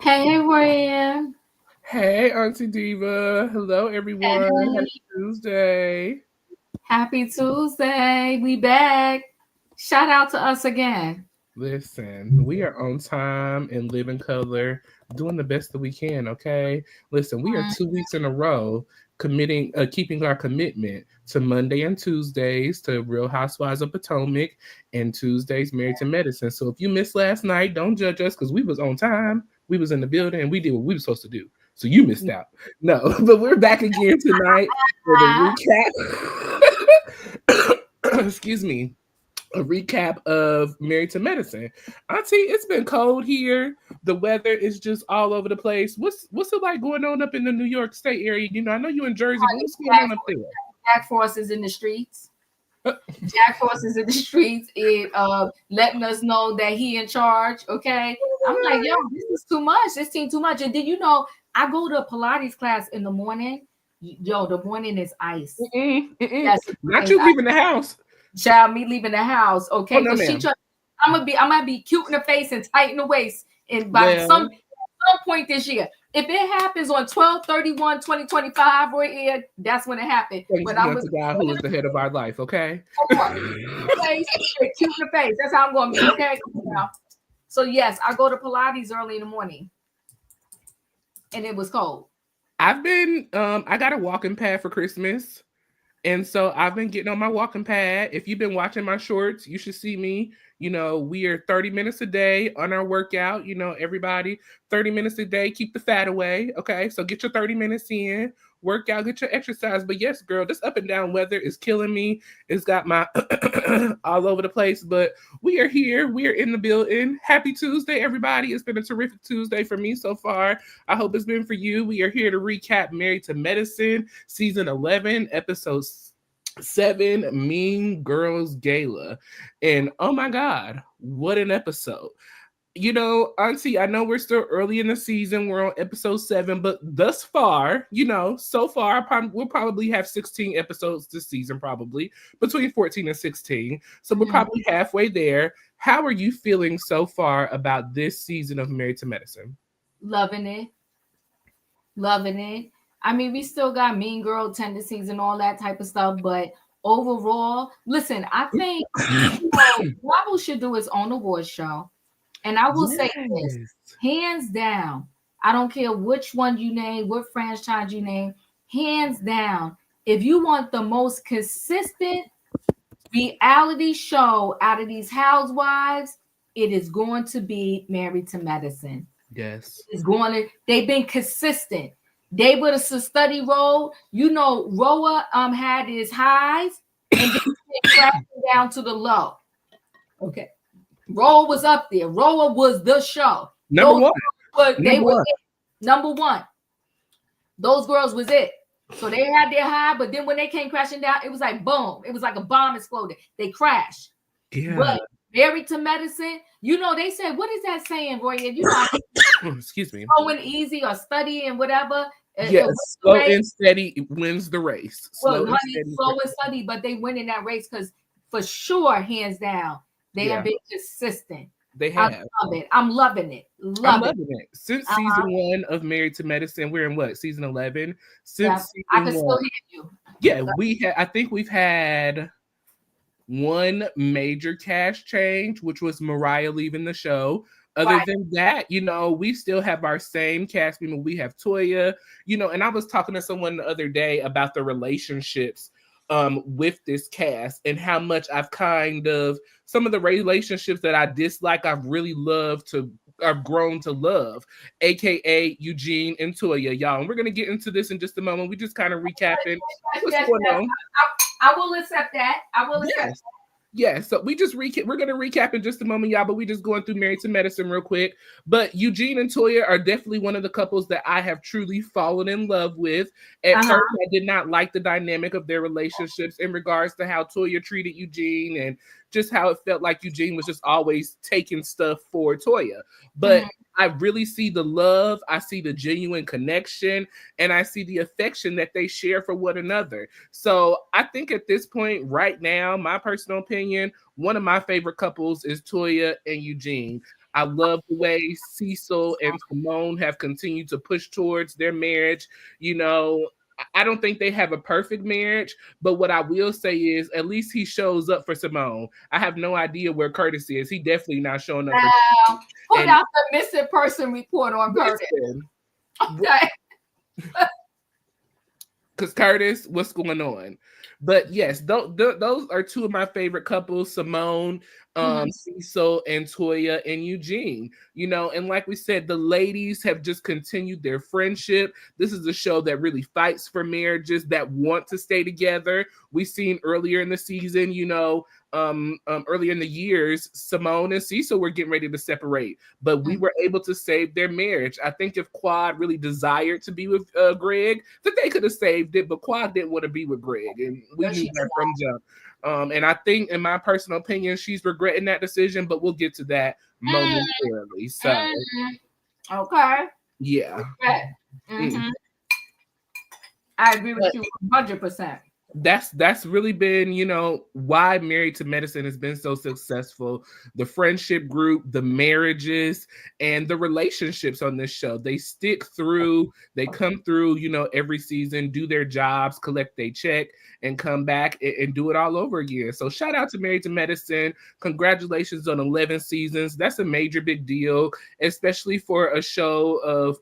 Hey, Royaire. Hey, Auntie Diva. Hello, everyone. Hey, Happy Tuesday. happy Tuesday. We back. Shout out to us again. Listen, we are on time and living color, doing the best that we can, okay? Listen, we are Mm, 2 weeks in a row keeping our commitment to Monday and Tuesdays to Real Housewives of Potomac and Tuesdays Married to Medicine. So if you missed last night, don't judge us because we was on time. We was in the building and we did what we were supposed to do. So you missed out. No, but we're back again tonight for ah, the recap. Excuse me, a recap of Married to Medicine. Auntie, it's been cold here. The weather is just all over the place. What's it like going on up in the New York State area? I know you in Jersey, but what's going Jack, on up there? Jack Frost is in the streets. Jack Frost is in the streets. Letting us know that he in charge. Okay. I'm like, yo, this is too much. This team too much. And then I go to a Pilates class in the morning. Yo, the morning is ice. Yes, the Not morning is you leaving the house. child, me leaving the house, Oh okay? no, Because ma'am. I might be cute in the face and tight in the waist. And by some Well, point this year, if it happens on 12/31/2025 or here, that's when it happened. thanks But be I'm gonna unto God who is the head of our life, okay? face, cute in the face. That's how I'm gonna be, okay? Now, so yes, I go to Pilates early in the morning, and it was cold. I got a walking pad for Christmas. And so I've been getting on my walking pad. If you've been watching my shorts, you should see me. We are 30 minutes a day on our workout. Everybody, 30 minutes a day, keep the fat away. Okay. So get your 30 minutes in, work out, get your exercise. But yes, girl, this up and down weather is killing me. It's got my all over the place. But we are here. We are in the building. Happy Tuesday, everybody. It's been a terrific Tuesday for me so far. I hope it's been for you. We are here to recap Married to Medicine, season 11, episode 7, Mean Girls Gala. And oh my God, what an episode. Auntie, I know we're still early in the season. We're on episode 7, but thus far, so far, we'll probably have 16 episodes this season, probably between 14 and 16. So we're Mhm. probably halfway there. How are you feeling so far about this season of Married to Medicine? Loving it, loving it. I mean, we still got mean girl tendencies and all that type of stuff, but overall, listen, I think Bravo should do its own award show. And I will say this, Yes. hands down, I don't care which one you name, what franchise you name, hands down, if you want the most consistent reality show out of these housewives, it is going to be Married to Medicine. Yes. They've been consistent. They were a study role. Roa had his highs and then crashing down to the low. Okay. Roa was up there. Roa was the show. Number one. They Number were one. it. Number one. Those girls was it. So they had their high, but then when they came crashing down, it was like boom. It was like a bomb exploded. They crashed. Yeah. But Married to Medicine, they said, what is that saying, Roy? Excuse me. Going easy or studying, whatever. Yes, slow and steady wins the race. Slow and steady, but they win in that race because for sure, hands down, they have been consistent. They have. I love it. I'm loving it. I'm loving it. Since season 1 of Married to Medicine, we're in what, season 11? Since season I can still hear you. Yeah, I think we've had one major cast change, which was Mariah leaving the show. Other than that, we still have our same cast. We have Toya, and I was talking to someone the other day about the relationships with this cast and how much I've some of the relationships that I dislike, I've grown to love, aka Eugene and Toya, y'all. And we're gonna get into this in just a moment. We just kind of recapping what's going on. I will accept that. I will accept that. Yeah, so we're gonna recap in just a moment, y'all, but we just going through Married to Medicine real quick. But Eugene and Toya are definitely one of the couples that I have truly fallen in love with. At first, I did not like the dynamic of their relationships in regards to how Toya treated Eugene and just how it felt like Eugene was just always taking stuff for Toya. But I really see the love, I see the genuine connection, and I see the affection that they share for one another. So I think at this point, right now, my personal opinion, one of my favorite couples is Toya and Eugene. I love the way Cecil and Simone have continued to push towards their marriage. You know, I don't think they have a perfect marriage, but what I will say is at least he shows up for Simone. I have no idea where Curtis is. He definitely not showing up for put out the missing person report on Curtis. Okay. Because Curtis, what's going on? But yes, those are two of my favorite couples, Simone, Cecil, and Toya and Eugene. You know, and like we said, the ladies have just continued their friendship. This is a show that really fights for marriages that want to stay together. We've seen earlier in the season, you know, earlier in the years, Simone and Cecil were getting ready to separate, but we were able to save their marriage. I think if Quad really desired to be with Greg, that they could have saved it, but Quad didn't want to be with Greg, and we knew that from jump. And I think, in my personal opinion, she's regretting that decision, but we'll get to that momentarily. So, okay, yeah, I agree with you 100%. That's really been, you know, why Married to Medicine has been so successful. The friendship group, the marriages, and the relationships on this show. They stick through, they come through, you know, every season, do their jobs, collect their check, and come back and do it all over again. So shout out to Married to Medicine. Congratulations on 11 seasons. That's a major big deal, especially for a show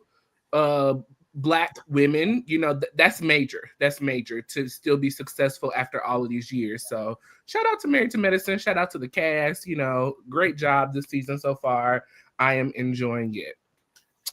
of Black women. You know, that's major to still be successful after all of these years. So shout out to Married to Medicine, shout out to the cast. You know, great job this season so far. I am enjoying it.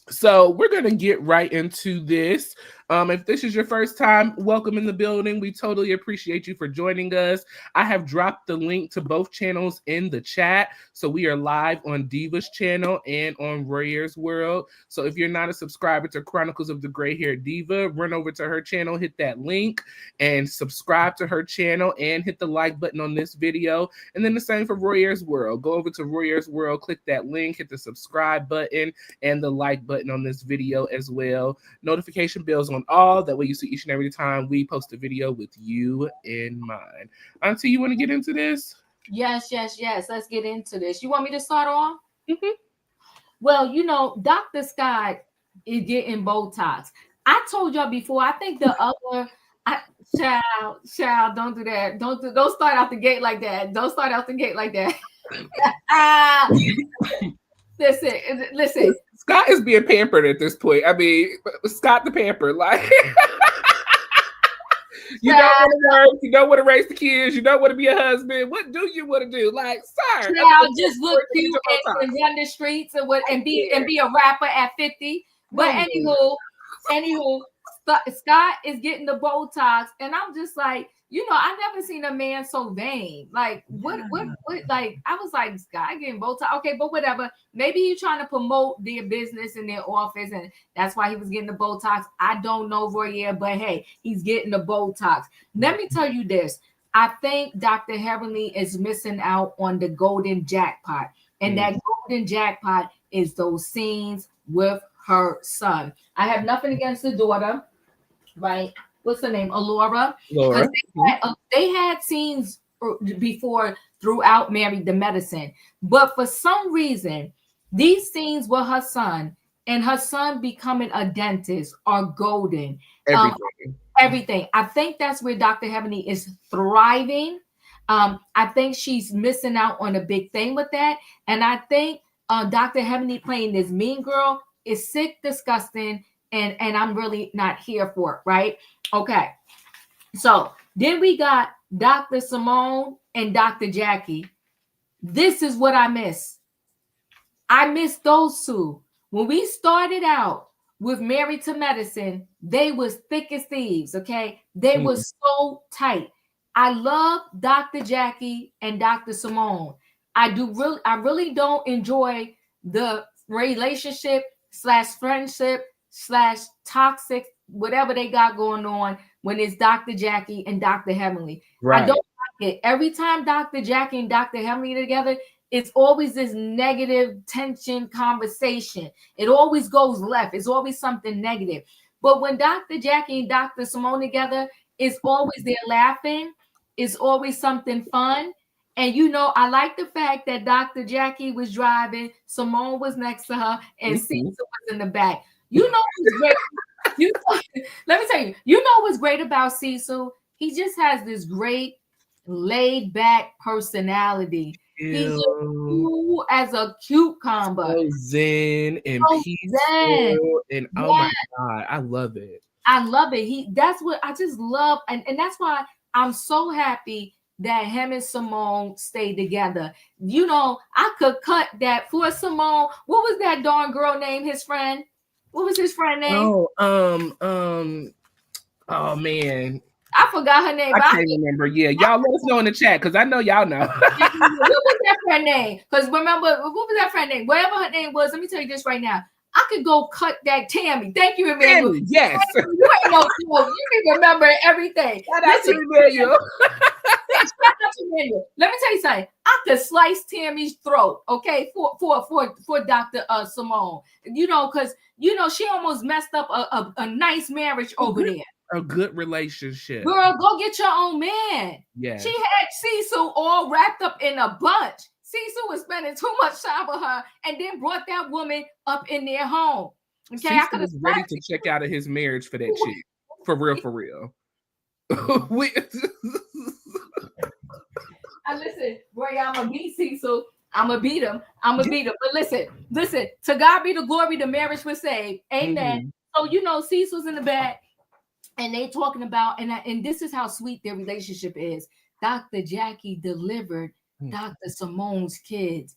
So we're going to get right into this. If this is your first time, welcome in the building. We totally appreciate you for joining us. I have dropped the link to both channels in the chat. So we are live on Diva's channel and on Royaire's World. So if you're not a subscriber to Chronicles of the Gray Hair Diva, run over to her channel, hit that link, and subscribe to her channel, and hit the like button on this video. And then the same for Royaire's World. Go over to Royaire's World, click that link, hit the subscribe button and the like button on this video as well. Notification bells on all, that way you see each and every time we post a video with you in mind. Auntie, you want to get into this? Yes. Let's get into this. You want me to start off? Well, you know, Dr. Scott is getting Botox. I told y'all before, I think the other child, don't do that. Don't start out the gate like that. Don't start out the gate like that. Listen. Scott is being pampered at this point. I mean, Scott the pamper, like you don't want to work, you don't want to raise the kids, you don't want to be a husband. What do you want to do? Like, sir, just look cute and run the streets and be a rapper at 50. But anywho, Scott is getting the Botox, and I'm just like, you know, I never seen a man so vain. Like, what, like, I was like, Scott getting Botox. Okay, but whatever. Maybe he's trying to promote their business in their office, and that's why he was getting the Botox. I don't know, Royaire, but hey, he's getting the Botox. Let me tell you this. I think Dr. Heavenly is missing out on the golden jackpot. And that golden jackpot is those scenes with her son. I have nothing against the daughter, right? What's her name? Laura. They had scenes before throughout Married to Medicine. But for some reason, these scenes with her son and her son becoming a dentist are golden. Everything. I think that's where Dr. Heavenly is thriving. I think she's missing out on a big thing with that. And I think Dr. Heavenly playing this mean girl is sick, disgusting, and I'm really not here for it, right? Okay. So then we got Dr. Simone and Dr. Jackie. This is what I miss. I miss those two. When we started out with Married to Medicine, they was thick as thieves, okay? They was so tight. I love Dr. Jackie and Dr. Simone. I really don't enjoy the relationship / friendship / toxic, whatever they got going on when it's Dr. Jackie and Dr. Heavenly. Right. I don't like it. Every time Dr. Jackie and Dr. Heavenly together, it's always this negative tension conversation. It always goes left. It's always something negative. But when Dr. Jackie and Dr. Simone together, it's always they're laughing. It's always something fun. And you know, I like the fact that Dr. Jackie was driving, Simone was next to her, and Cecil was in the back. You know what's great? You let me tell you, you know what's great about Cecil? He just has this great laid back personality. He's just cool as a cucumber. So zen and So zen. peaceful, and oh my God, I love it. I love it. That's what I just love, and that's why I'm so happy that him and Simone stayed together. You know, I could cut that for Simone. What was that darn girl name? His friend. What was his friend name? Oh man, I forgot her name. I can't remember. Yeah, y'all let us know in the chat because I know y'all know. What was that friend name? Because remember, what was that friend name? Whatever her name was, let me tell you this right now. I could go cut that Tammy. Thank you, Emmanuel. Tammy, yes. You ain't no joke. You can remember everything. Shout out to Emmanuel. Let me tell you something. I could slice Tammy's throat, okay, for Dr. Simone. You know, because you know she almost messed up a nice marriage over there. A good relationship. Girl, go get your own man. Yeah. She had Cecil all wrapped up in a bunch. Cecil was spending too much time with her and then brought that woman up in their home. Okay, Cecil was ready to check out of his marriage for that chick. For real. Listen, boy, I'm gonna beat Cecil. I'm gonna beat him. But listen. To God be the glory. The marriage was saved. Amen. So you know, Cecil's in the back, and they talking about, and this is how sweet their relationship is. Dr. Jackie delivered Dr. Simone's kids,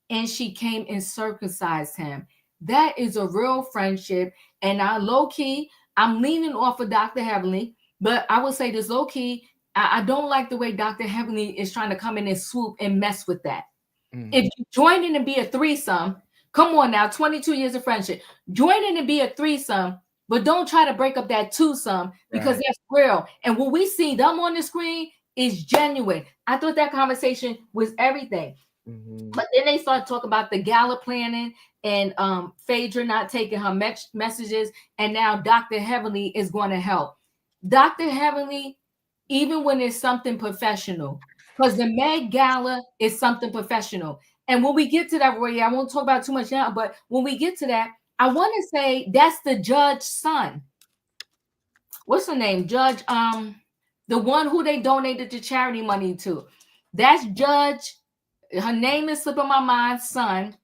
and she came and circumcised him. That is a real friendship. And I low key, I'm leaning off of Dr. Heavenly, but I would say this low key. I don't like the way Dr. Heavenly is trying to come in and swoop and mess with that. If you join in and be a threesome, come on now, 22 years of friendship. Join in and be a threesome, but don't try to break up that twosome because that's real. And what we see them on the screen is genuine. I thought that conversation was everything. But then they started talking about the gala planning and Phaedra not taking her messages. And now Dr. Heavenly is going to help. Dr. Heavenly, even when it's something professional, because the Med Gala is something professional. And when we get to that, Roy, I won't talk about too much now, but when we get to that, I want to say that's the judge's son. What's her name? Judge, the one who they donated the charity money to. That's Judge. Her name is slipping my mind, son.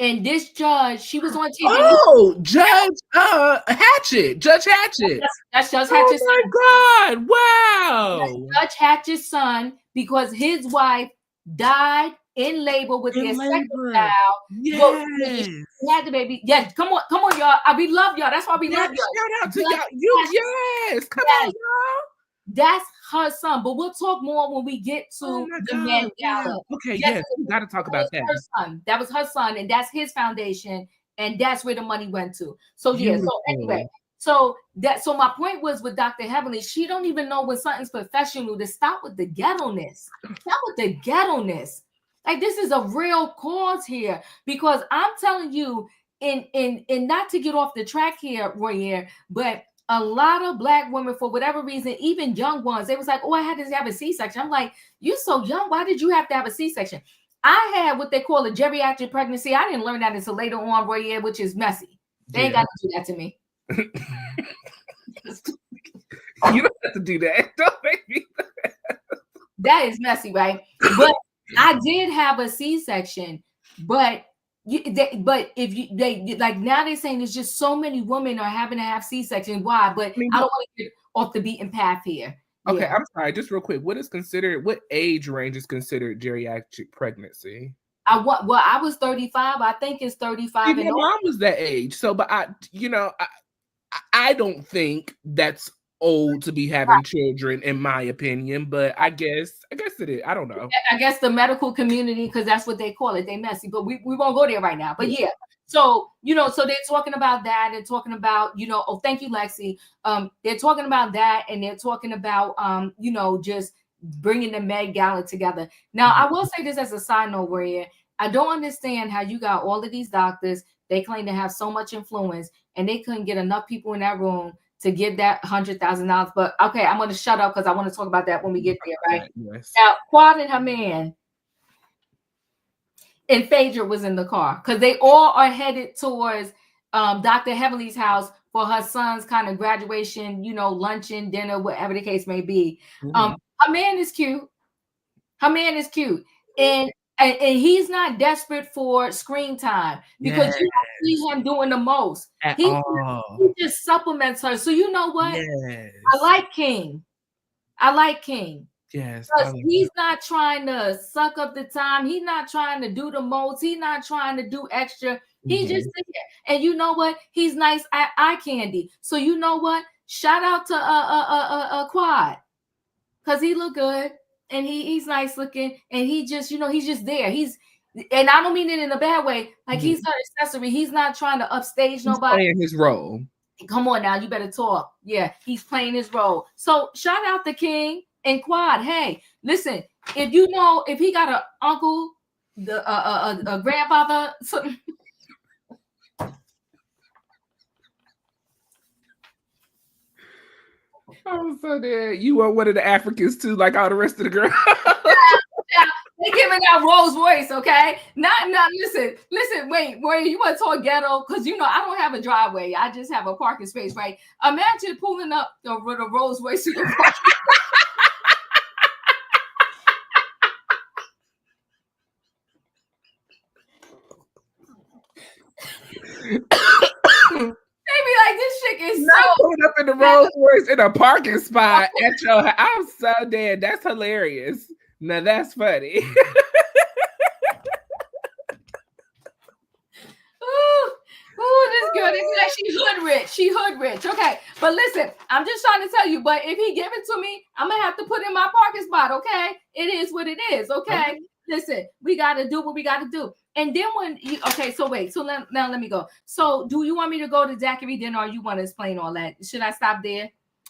And this judge, she was on TV. Oh, Judge Hatchett. Judge Hatchett. That's Judge Hatchett's son. Oh my God. Wow. That's Judge Hatchett's son, because his wife died in labor with their second child. Yes. Had the baby. Yes, come on, y'all. We love y'all. That's why we love y'all. Shout out to y'all. Yes. Come on, y'all. That's her son, but we'll talk more when we get to the Med Gala. Okay, yes, we got to talk about that. Her son. That was her son, and that's his foundation, and that's where the money went to. So yeah. So anyway, so my point was with Dr. Heavenly, she don't even know when something's professional to stop with the ghetto-ness. Stop with the ghetto-ness. Like, this is a real cause here, because I'm telling you, in not to get off the track here, Royaire, but a lot of Black women, for whatever reason, even young ones, they was like, oh, I had to have a C-section. I'm like, you so young. Why did you have to have a C-section? I had what they call a geriatric pregnancy. I didn't learn that until later on, Royaire, which is messy. They ain't got to do that to me. You don't have to do that. Don't make me. That is messy, right? But I did have a C-section, but if they like, now they're saying there's just so many women are having to have C-section. Why? But I don't want to get off the beaten path here. Okay, I'm sorry. Just real quick, what age range is considered geriatric pregnancy? I was 35. I think it's 35. My mom was that age. So, but I don't think that's old to be having children, in my opinion, but I guess it is. I don't know. I guess the medical community, because that's what they call it, they messy, but we won't go there right now. But yeah, so so they're talking about that, and talking about, oh, thank you, Lexi. They're talking about that, and they're talking about just bringing the Med Gala together. Now, I will say this as a side note, where I don't understand how you got all of these doctors, they claim to have so much influence, and they couldn't get enough people in that room to give that $100,000. But okay, I'm going to shut up because I want to talk about that when we get there, right? Yes. Now, Quad and her man, and Phaedra was in the car because they all are headed towards Dr. Heavenly's house for her son's kind of graduation, luncheon, dinner, whatever the case may be. Mm-hmm. Her man is cute. Her man is cute. And he's not desperate for screen time because you don't see him doing the most. At He all. just supplements her. So you know what? Yes. I like King. Yes. Because he's not trying to suck up the time. He's not trying to do the most. He's not trying to do extra. He just sit there. And you know what? He's nice eye candy. So you know what? Shout out to Quad. Because he look good. And he's nice looking. And he just, he's just there. And I don't mean it in a bad way. Like he's her accessory. He's not trying to upstage nobody. Playing his role. Come on now, you better talk. Yeah, he's playing his role. So shout out to King and Quad. Hey, listen, if he got an uncle, a grandfather, something. I'm so dead. You are one of the Africans too, like all the rest of the girls. They giving out Rolls Royce, okay? Not listen, wait, you want to talk ghetto? Because I don't have a driveway. I just have a parking space, right? Imagine pulling up the Rolls Royce to your parking. They be like, this chick is not pulling up in the Rolls Royce in a parking spot at your house. I'm so dead. That's hilarious. Now that's funny. This girl, they be like, she hood rich. Okay, but listen, I'm just trying to tell you. But if he give it to me, I'm gonna have to put in my parking spot. Okay, it is what it is. Okay, listen, we gotta do what we gotta do. And then now let me go. So, do you want me to go to Zachary dinner, or you want to explain all that? Should I stop there?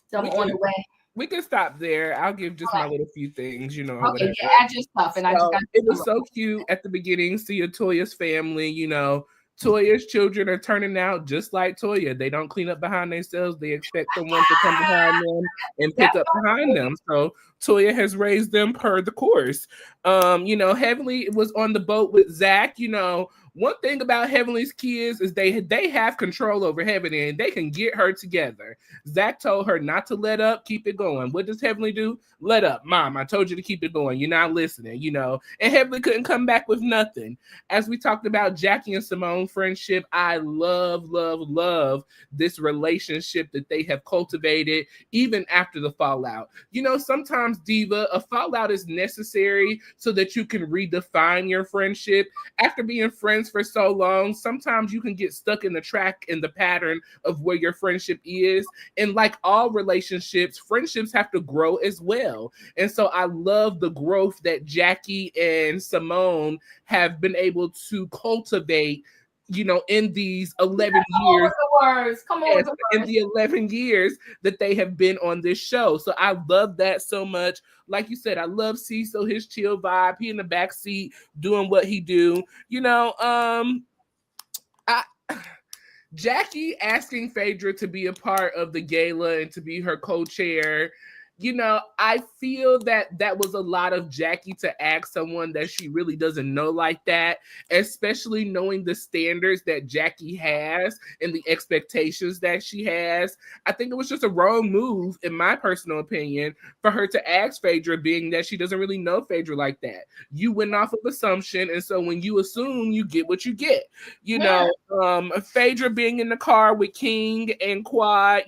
So I'm on the way. We can stop there. I'll give just my little few things, Okay, whatever. yeah, add your stuff, and I just got. It was so cute at the beginning. See Toya's family, Toya's children are turning out just like Toya. They don't clean up behind themselves. They expect someone to come behind them and pick up behind them. So Toya has raised them per the course. Heavenly was on the boat with Zach. One thing about Heavenly's kids is they have control over Heavenly and they can get her together. Zach told her not to let up, keep it going. What does Heavenly do? Let up. Mom, I told you to keep it going. You're not listening, And Heavenly couldn't come back with nothing. As we talked about Jackie and Simone friendship, I love, love, love this relationship that they have cultivated even after the fallout. Sometimes, Diva, a fallout is necessary so that you can redefine your friendship. After being friends for so long, sometimes you can get stuck in the track in the pattern of where your friendship is. And like all relationships, friendships have to grow as well. And so I love the growth that Jackie and Simone have been able to cultivate, in these 11 years. In the 11 years that they have been on this show. So I love that so much. Like you said, I love Cecil, his chill vibe. He in the back seat doing what he do. Jackie asking Phaedra to be a part of the gala and to be her co-chair. I feel that was a lot of Jackie to ask someone that she really doesn't know like that, especially knowing the standards that Jackie has and the expectations that she has. I think it was just a wrong move, in my personal opinion, for her to ask Phaedra, being that she doesn't really know Phaedra like that. You went off of assumption, and so when you assume, you get what you get. Phaedra being in the car with King and Quad,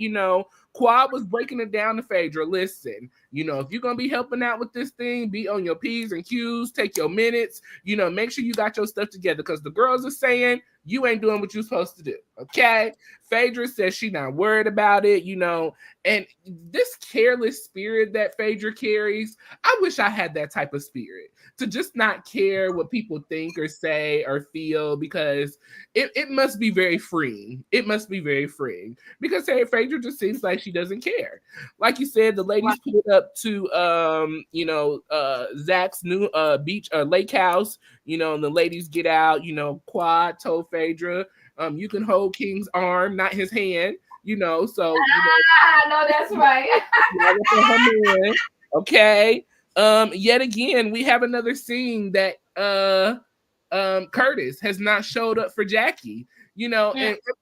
Quad was breaking it down to Phaedra. Listen, if you're going to be helping out with this thing, be on your P's and Q's, take your minutes, make sure you got your stuff together because the girls are saying you ain't doing what you're supposed to do. Okay. Phaedra says she's not worried about it, and this careless spirit that Phaedra carries, I wish I had that type of spirit to just not care what people think or say or feel, because it must be very freeing. It must be very freeing because Phaedra just seems like she doesn't care. Like you said, the ladies put it up to Zach's new beach lake house, and the ladies get out. Quad told Phaedra, you can hold King's arm, not his hand. So no, that's right. Okay. Yet again, we have another scene that Curtis has not showed up for Jackie. And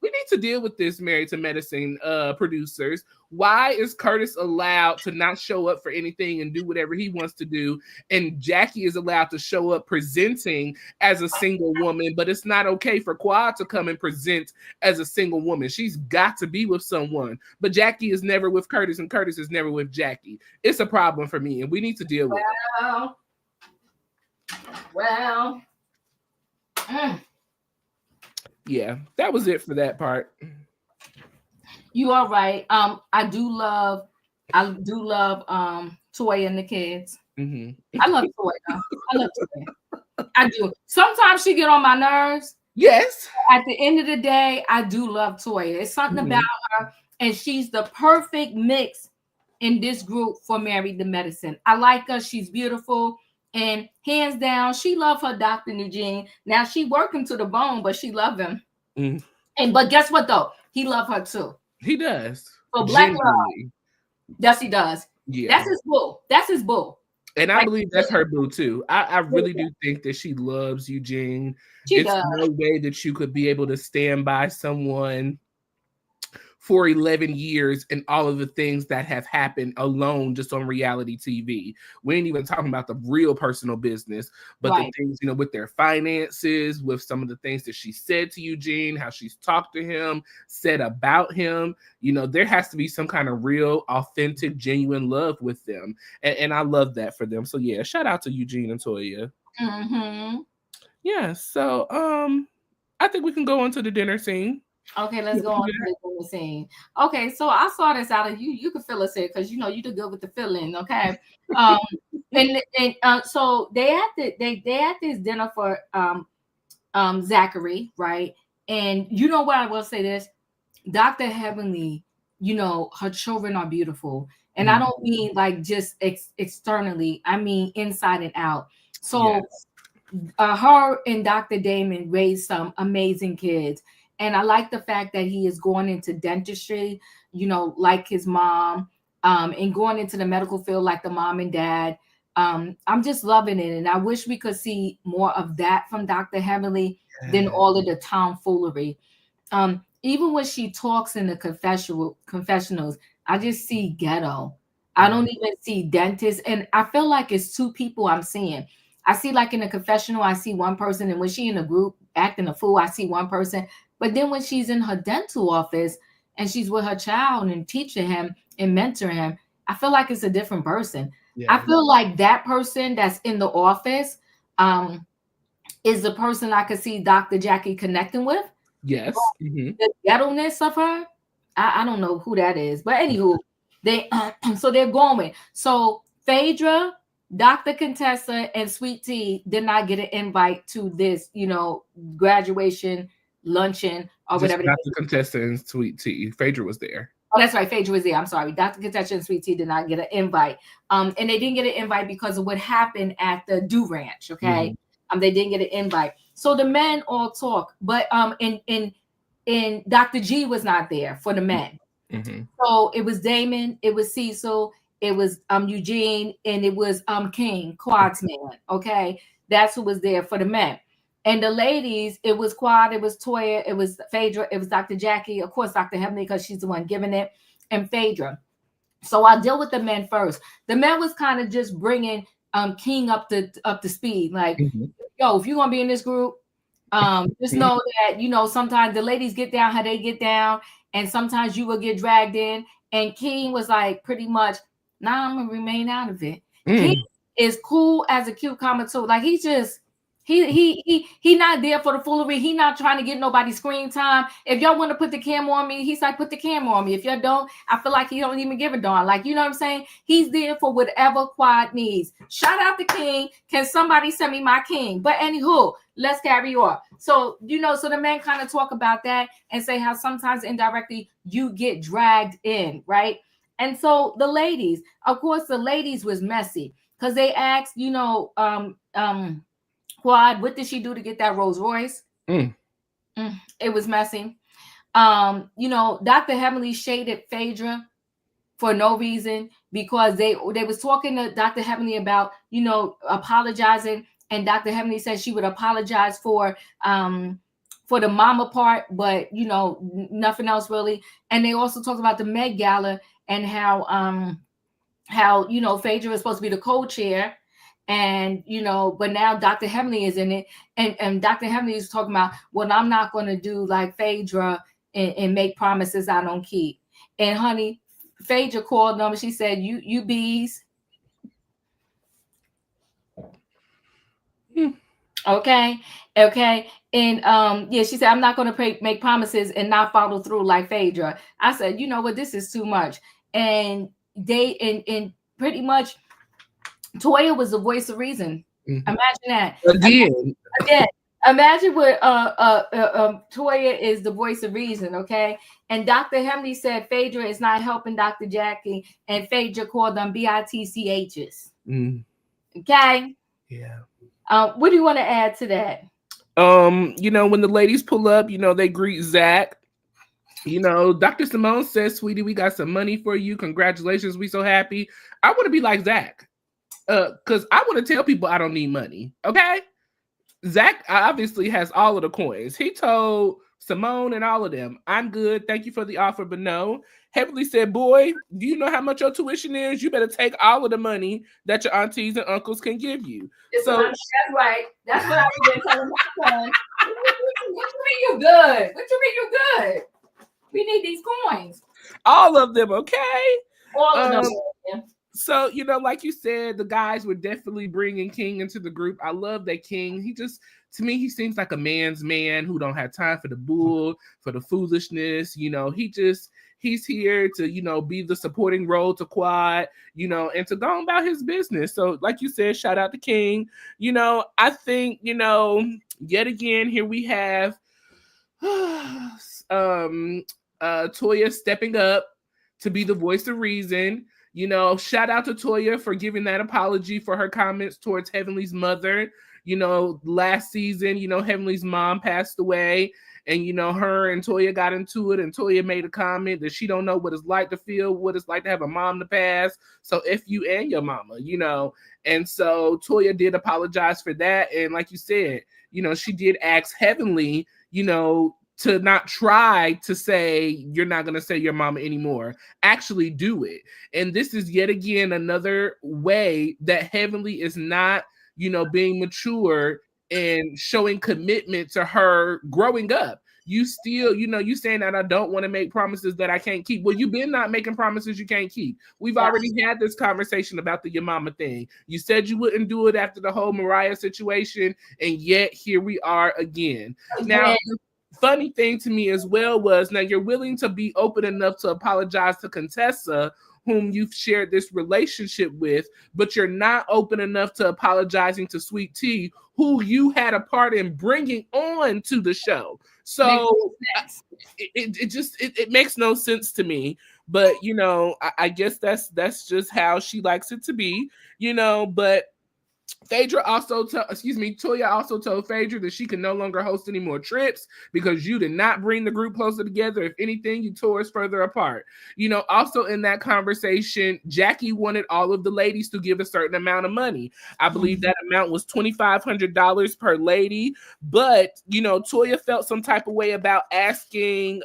we need to deal with this, Married to Medicine producers. Why is Curtis allowed to not show up for anything and do whatever he wants to do, and Jackie is allowed to show up presenting as a single woman, but it's not okay for Quad to come and present as a single woman? She's got to be with someone, but Jackie is never with Curtis, and Curtis is never with Jackie. It's a problem for me, and we need to deal with it. Well. Yeah, that was it for that part. You are right. I do love Toy and the kids. Mm-hmm. I love Toy. I love Toy. I do. Sometimes she get on my nerves. Yes. At the end of the day, I do love Toy. It's something about her, and she's the perfect mix in this group for Married to Medicine. I like her. She's beautiful. And hands down, she loved her Dr. Eugene. Now she worked him to the bone, but she loved him. But guess what though? He loved her too. He does. So Black love. Yes, he does. Yeah. That's his boo. That's his boo. And I believe that's her boo too. I really do think that she loves Eugene. It's no way that you could be able to stand by someone for 11 years and all of the things that have happened alone just on reality TV. We ain't even talking about the real personal business, but the things, with their finances, with some of the things that she said to Eugene, how she's talked to him, said about him. There has to be some kind of real, authentic, genuine love with them. And I love that for them. So yeah, shout out to Eugene and Toya. Yeah, so I think we can go on to the dinner scene. Okay, let's go on to the scene. Okay, so I saw this out of you. You can fill us in because you do good with the filling. Okay, so they had this dinner for Zachary, right? And you know what, I will say this, Dr. Heavenly, her children are beautiful, and I don't mean like just externally. I mean inside and out. So her and Dr. Damon raised some amazing kids. And I like the fact that he is going into dentistry, like his mom, and going into the medical field like the mom and dad. I'm just loving it. And I wish we could see more of that from Dr. Heavenly than all of the tomfoolery. Even when she talks in the confessionals, I just see ghetto. I don't even see dentists. And I feel like it's two people I'm seeing. I see like in the confessional, I see one person. And when she in a group acting a fool, I see one person. But then when she's in her dental office and she's with her child and teaching him and mentoring him, I feel like it's a different person. Yeah. I feel like that person that's in the office is the person I could see Dr. Jackie connecting with. Yes. The ghetto-ness of her, I don't know who that is. But anywho, so they're going. So Phaedra, Dr. Contessa, and Sweet Tea did not get an invite to this, graduation luncheon or whatever. Dr. Contessa and Sweet Tea. Phaedra was there. Oh, that's right. Phaedra was there. I'm sorry. Dr. Contessa and Sweet Tea did not get an invite. And they didn't get an invite because of what happened at the Do Ranch. Okay. They didn't get an invite. So the men all talk, but and Dr. G was not there for the men. So it was Damon, it was Cecil, it was Eugene, and it was King, Quad's man. Okay. That's who was there for the men. And the ladies, it was Quad, it was Toya, it was Phaedra, it was Dr. Jackie, of course, Dr. Heavenly, because she's the one giving it, and Phaedra. So I'll deal with the men first. The men was kind of just bringing King up to speed. Like, yo, if you're going to be in this group, just know that, sometimes the ladies get down how they get down, and sometimes you will get dragged in. And King was like, pretty much, nah, I'm going to remain out of it. King is cool as a cucumber too. Like, he just... He not there for the foolery. He not trying to get nobody screen time. If y'all want to put the camera on me, he's like, put the camera on me. If y'all don't, I feel like he don't even give a darn. Like, you know what I'm saying? He's there for whatever Quad needs. Shout out to King. Can somebody send me my King? But anywho, let's carry on. So, so the men kind of talk about that and say how sometimes indirectly you get dragged in, right? And so the ladies, of course, the ladies was messy because they asked, Quad, what did she do to get that Rolls Royce? It was messy. Dr. Heavenly shaded Phaedra for no reason because they was talking to Dr. Heavenly about, apologizing and Dr. Heavenly said she would apologize for the mama part, but nothing else really. And they also talked about the Med Gala and how Phaedra is supposed to be the co-chair, and but now Dr. Heavenly is in it, and Dr. Heavenly is talking about, well, I'm not going to do like Phaedra and make promises I don't keep. And honey, Phaedra called them and she said, you bees. Okay. And yeah, she said, I'm not going to make promises and not follow through like Phaedra. I said, you know what, this is too much. And and pretty much Toya was the voice of reason. Mm-hmm. Imagine that. Again. Imagine what Toya is the voice of reason, okay? And Dr. Hemley said Phaedra is not helping Dr. Jackie, and Phaedra called them BITCHs. Okay? Yeah. What do you want to add to that? When the ladies pull up, they greet Zach. Dr. Simone says, sweetie, we got some money for you. Congratulations. We so happy. I want to be like Zach. Because I want to tell people I don't need money. Okay? Zach obviously has all of the coins. He told Simone and all of them, I'm good. Thank you for the offer, but no. Heavenly said, boy, do you know how much your tuition is? You better take all of the money that your aunties and uncles can give you. That's right. That's what I've been telling my son. What you mean you good? What you mean you good? We need these coins. All of them, okay? All of them. Yeah. So, like you said, the guys were definitely bringing King into the group. I love that King. To me, he seems like a man's man who don't have time for the bull, for the foolishness. He's here to, be the supporting role to Quad, and to go about his business. So, like you said, shout out to King. I think, yet again, here we have Toya stepping up to be the voice of reason. Shout out to Toya for giving that apology for her comments towards Heavenly's mother. Last season, Heavenly's mom passed away, and her and Toya got into it, and Toya made a comment that she don't know what it's like to feel, what it's like to have a mom to pass. So F you and your mama, And so Toya did apologize for that. And like you said, she did ask Heavenly, to not try to say you're not going to say your mama anymore. Actually do it. And this is yet again another way that Heavenly is not, being mature and showing commitment to her growing up. You still, you saying that I don't want to make promises that I can't keep. Well, you've been not making promises you can't keep. We've already had this conversation about the your mama thing. You said you wouldn't do it after the whole Mariah situation, and yet here we are again. Now, funny thing to me as well was, now you're willing to be open enough to apologize to Contessa, whom you've shared this relationship with, but you're not open enough to apologizing to Sweet Tea, who you had a part in bringing on to the show. So it makes no sense to me. But I guess that's just how she likes it to be. But Toya also told Phaedra that she can no longer host any more trips because you did not bring the group closer together. If anything, you tore us further apart. Also in that conversation, Jackie wanted all of the ladies to give a certain amount of money. I believe that amount was $2,500 per lady. But, Toya felt some type of way about asking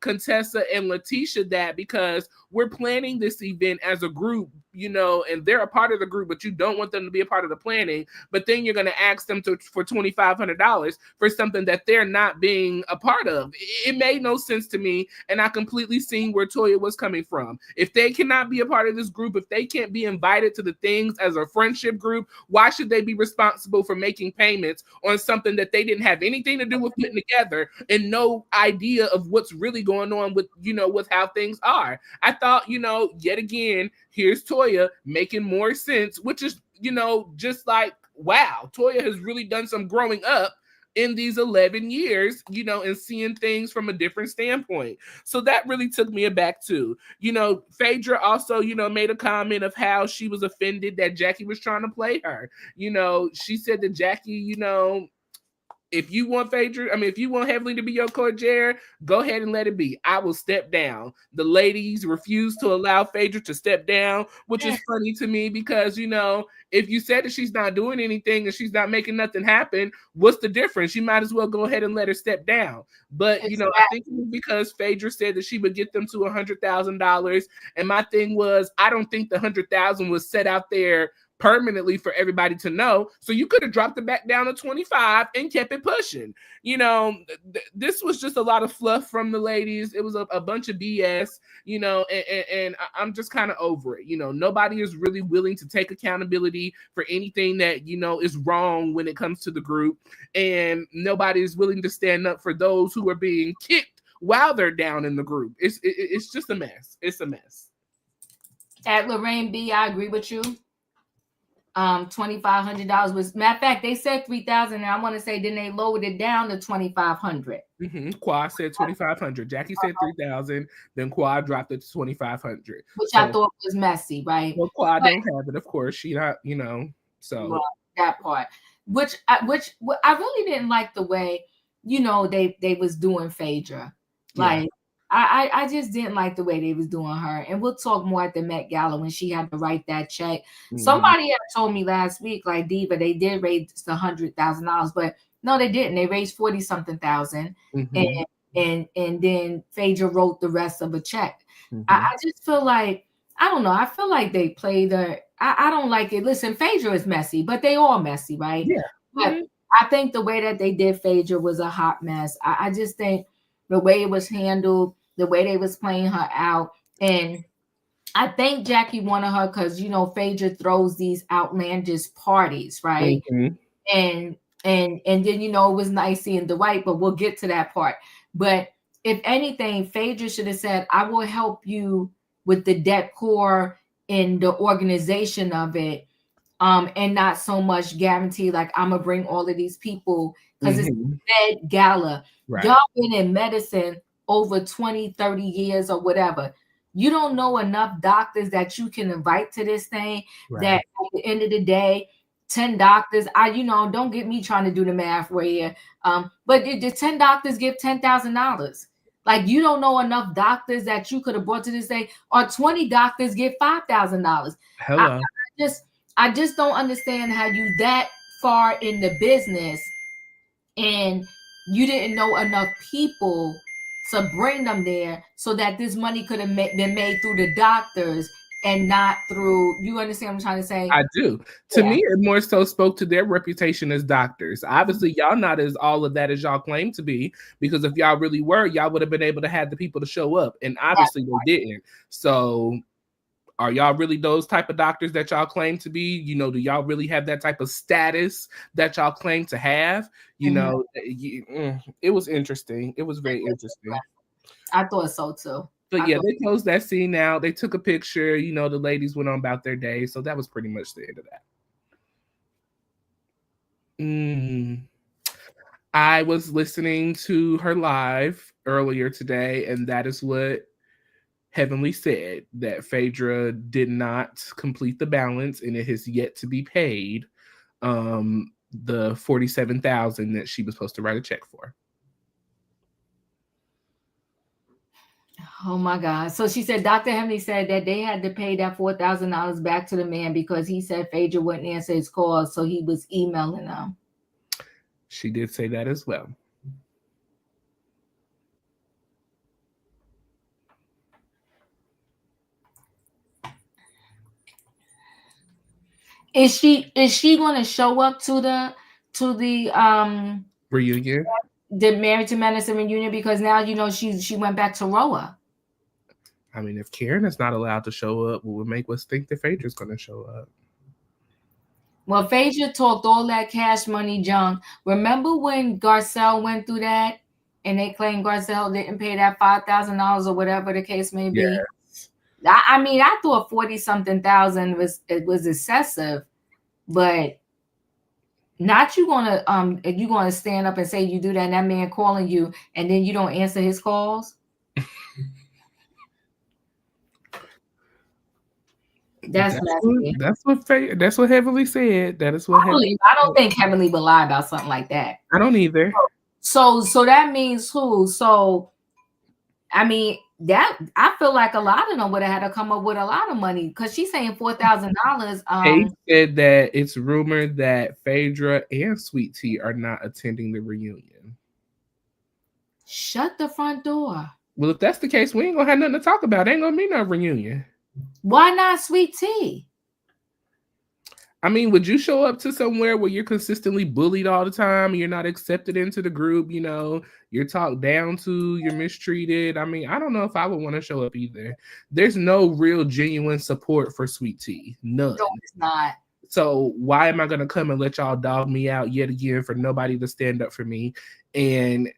Contessa and Leticia that, because we're planning this event as a group, and they're a part of the group, but you don't want them to be a part of the planning. But then you're going to ask them for $2,500 for something that they're not being a part of. It made no sense to me, and I completely seen where Toya was coming from. If they cannot be a part of this group, if they can't be invited to the things as a friendship group, why should they be responsible for making payments on something that they didn't have anything to do with putting together and no idea of what's really going on with, with how things are? I thought, yet again, here's Toya making more sense, which is, just like, wow, Toya has really done some growing up in these 11 years, and seeing things from a different standpoint. So that really took me aback too. Phaedra also, made a comment of how she was offended that Jackie was trying to play her. She said that Jackie, if you want Phaedra, if you want Heavenly to be your courtier, go ahead and let it be. I will step down. The ladies refuse to allow Phaedra to step down, which is funny to me because, if you said that she's not doing anything and she's not making nothing happen, what's the difference? You might as well go ahead and let her step down. But, I think it was because Phaedra said that she would get them to $100,000. And my thing was, I don't think the $100,000 was set out there permanently for everybody to know. So you could have dropped it back down to 25 and kept it pushing. This was just a lot of fluff from the ladies. It was a bunch of BS, and I'm just kind of over it. Nobody is really willing to take accountability for anything that, is wrong when it comes to the group. And nobody is willing to stand up for those who are being kicked while they're down in the group. It's just a mess. It's a mess. At Lorraine B, I agree with you. $2,500 was, matter of fact, they said 3,000, and I want to say then they lowered it down to 2,500. Quad said 2,500. Jackie said 3,000. Then Quad dropped it to 2,500, which I thought was messy, right? Well, Quad don't have it, of course. She not, so well, that part, which I really didn't like the way, they was doing Phaedra, like. Yeah. I just didn't like the way they was doing her. And we'll talk more at the Met Gala when she had to write that check. Mm-hmm. Somebody had told me last week, like Diva, they did raise the $100,000, but no, they didn't. They raised 40-something thousand. Mm-hmm. And then Phaedra wrote the rest of a check. Mm-hmm. I just feel like, I don't know. I feel like they played her. I don't like it. Listen, Phaedra is messy, but they all messy, right? Yeah. But I think the way that they did Phaedra was a hot mess. I just think the way it was handled, the way they was playing her out. And I think Jackie wanted her because, Phaedra throws these outlandish parties, right? Mm-hmm. And then, it was nice seeing Dwight, but we'll get to that part. But if anything, Phaedra should have said, I will help you with the decor and the organization of it. And not so much guarantee, like, I'm going to bring all of these people because it's Med Gala. Right. Y'all been in medicine over 20, 30 years or whatever. You don't know enough doctors that you can invite to this thing. Right. That at the end of the day, 10 doctors, don't get me trying to do the math right here. But the 10 doctors give $10,000. Like, you don't know enough doctors that you could have brought to this thing, or 20 doctors give $5,000. Hello. I just don't understand how you that far in the business and you didn't know enough people to bring them there so that this money could have been made through the doctors and not through, you understand what I'm trying to say? I do. To me, it more so spoke to their reputation as doctors. Obviously, y'all not as all of that as y'all claim to be, because if y'all really were, y'all would have been able to have the people to show up. And obviously they didn't. So are y'all really those type of doctors that y'all claim to be? Do y'all really have that type of status that y'all claim to have? It was interesting. It was very interesting. I thought so too. But yeah, they closed that scene out. They took a picture. The ladies went on about their day. So that was pretty much the end of that. I was listening to her live earlier today, and that is what Heavenly said, that Phaedra did not complete the balance and it has yet to be paid the $47,000 that she was supposed to write a check for. Oh my God. So she said Dr. Heavenly said that they had to pay that $4,000 back to the man because he said Phaedra wouldn't answer his calls, so he was emailing them. She did say that as well. Is she going to show up to the reunion, the Married to Medicine reunion? Because now she went back to Roa. I mean, if Karen is not allowed to show up, what would make us think that Phaedra's going to show up? Well, Phaedra talked all that cash money junk. Remember when Garcelle went through that, and they claimed Garcelle didn't pay that $5,000 or whatever the case may be? Yeah. I thought 40-something thousand was excessive, but not you gonna stand up and say you do that, and that man calling you and then you don't answer his calls. That's messy. That's what Heavenly said. That is what Heavenly I don't said. think Heavenly would lie about something like that. I don't either. So that means who? So I mean that I feel like a lot of them would have had to come up with a lot of money because she's saying $4,000. They said that it's rumored that Phaedra and Sweet Tea are not attending the reunion. Shut the front door. Well, if that's the case, we ain't gonna have nothing to talk about. Ain't gonna be no reunion. Why not Sweet Tea? I mean, would you show up to somewhere where you're consistently bullied all the time, you're not accepted into the group, you're talked down to, you're mistreated? I mean, I don't know if I would want to show up either. There's no real genuine support for Sweet Tea. None. No, it's not. So why am I going to come and let y'all dog me out yet again for nobody to stand up for me? And,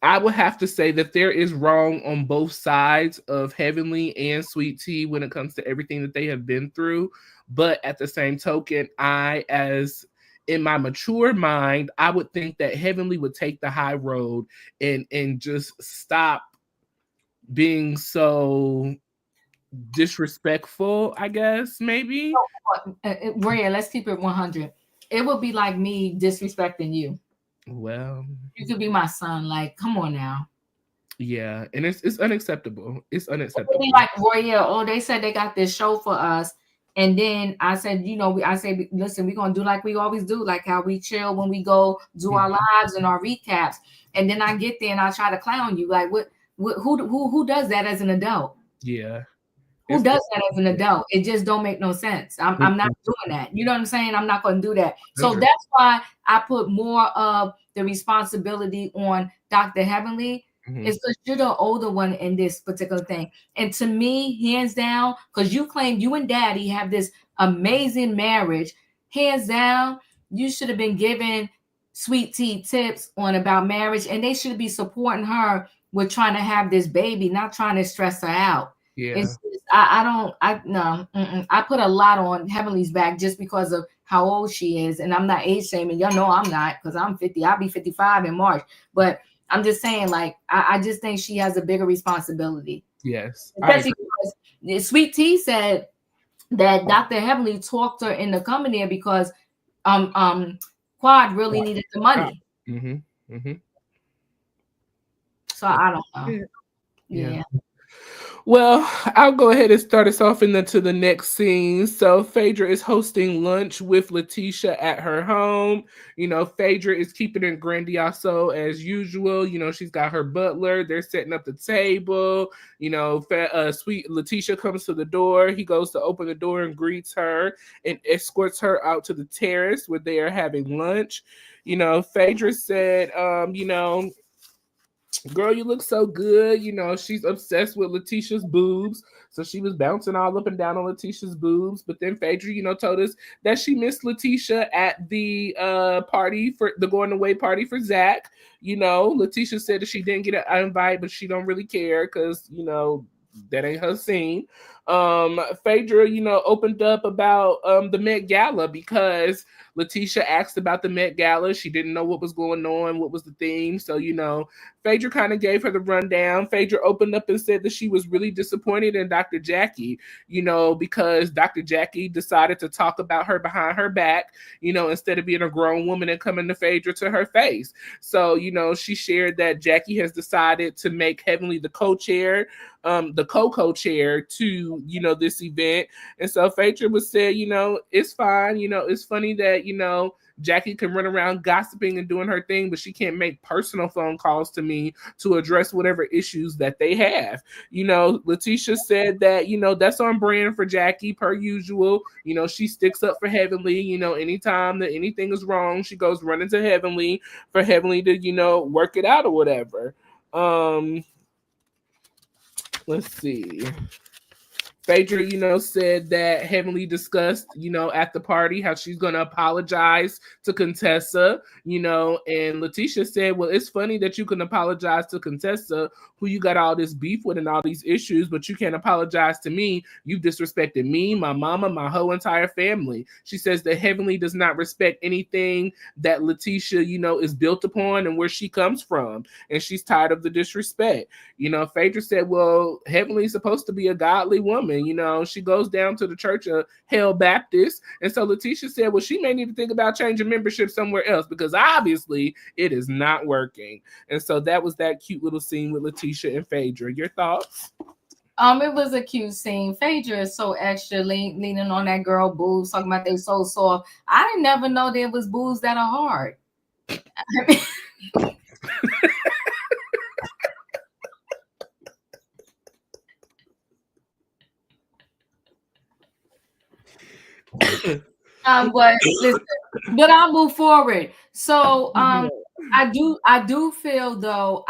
I would have to say that there is wrong on both sides of Heavenly and Sweet Tea when it comes to everything that they have been through. But at the same token, in my mature mind, I would think that Heavenly would take the high road and just stop being so disrespectful, I guess, maybe. Royaire, let's keep it 100. It would be like me disrespecting you. Well, you could be my son. Like, come on now. Yeah, and it's unacceptable. It's unacceptable. Like Royaire, they said they got this show for us, and then I said, I say, listen, we're gonna do like we always do, like how we chill when we go do our lives and our recaps, and then I get there and I try to clown you, like who does that as an adult? Yeah. Who does that as an adult? It just don't make no sense. I'm not doing that. You know what I'm saying? I'm not going to do that. So that's why I put more of the responsibility on Dr. Heavenly. It's because you're the older one in this particular thing. And to me, hands down, because you claim you and Daddy have this amazing marriage, hands down, you should have been giving Sweet Tea tips on about marriage, and they should be supporting her with trying to have this baby, not trying to stress her out. Yeah. I put a lot on Heavenly's back just because of how old she is, and I'm not age shaming. Y'all know I'm not, because I'm 50. I'll be 55 in March. But I'm just saying, like, I just think she has a bigger responsibility. Yes. Especially because Sweet Tea said that Dr. Heavenly talked her into coming there because Quad really needed the money. So I don't know. Yeah. Well, I'll go ahead and start us off into the next scene. So Phaedra is hosting lunch with Leticia at her home. Phaedra is keeping it grandioso as usual. She's got her butler. They're setting up the table. Sweet Leticia comes to the door. He goes to open the door and greets her and escorts her out to the terrace where they are having lunch. Phaedra said, girl, you look so good. She's obsessed with Leticia's boobs. So she was bouncing all up and down on Leticia's boobs. But then Phaedra, told us that she missed Leticia at the party for the going away party for Zach. Leticia said that she didn't get an invite, but she don't really care because, that ain't her scene. Phaedra, opened up about the Met Gala because Leticia asked about the Met Gala. She didn't know what was going on, what was the theme. So, Phaedra kind of gave her the rundown. Phaedra opened up and said that she was really disappointed in Dr. Jackie, because Dr. Jackie decided to talk about her behind her back, instead of being a grown woman and coming to Phaedra to her face. So, she shared that Jackie has decided to make Heavenly the co-chair, the co-chair to, this event. And so Phaedra was said, it's fine. It's funny that, Jackie can run around gossiping and doing her thing, but she can't make personal phone calls to me to address whatever issues that they have. Leticia said that, that's on brand for Jackie per usual. She sticks up for Heavenly. Anytime that anything is wrong, she goes running to Heavenly for Heavenly to, work it out or whatever. Let's see. Phaedra, said that Heavenly discussed, at the party how she's going to apologize to Contessa, and Leticia said, well, it's funny that you can apologize to Contessa, who you got all this beef with and all these issues, but you can't apologize to me. You've disrespected me, my mama, my whole entire family. She says that Heavenly does not respect anything that Leticia, is built upon and where she comes from, and she's tired of the disrespect. Phaedra said, well, Heavenly's supposed to be a godly woman. She goes down to the Church of Hell Baptist. And so Leticia said, well, she may need to think about changing membership somewhere else because obviously it is not working. And so that was that cute little scene with Leticia and Phaedra. Your thoughts? It was a cute scene. Phaedra is so extra, leaning on that girl boobs, talking about they so soft. I didn't never know there was boobs that are hard. I mean, but listen, but I'll move forward. So I do feel though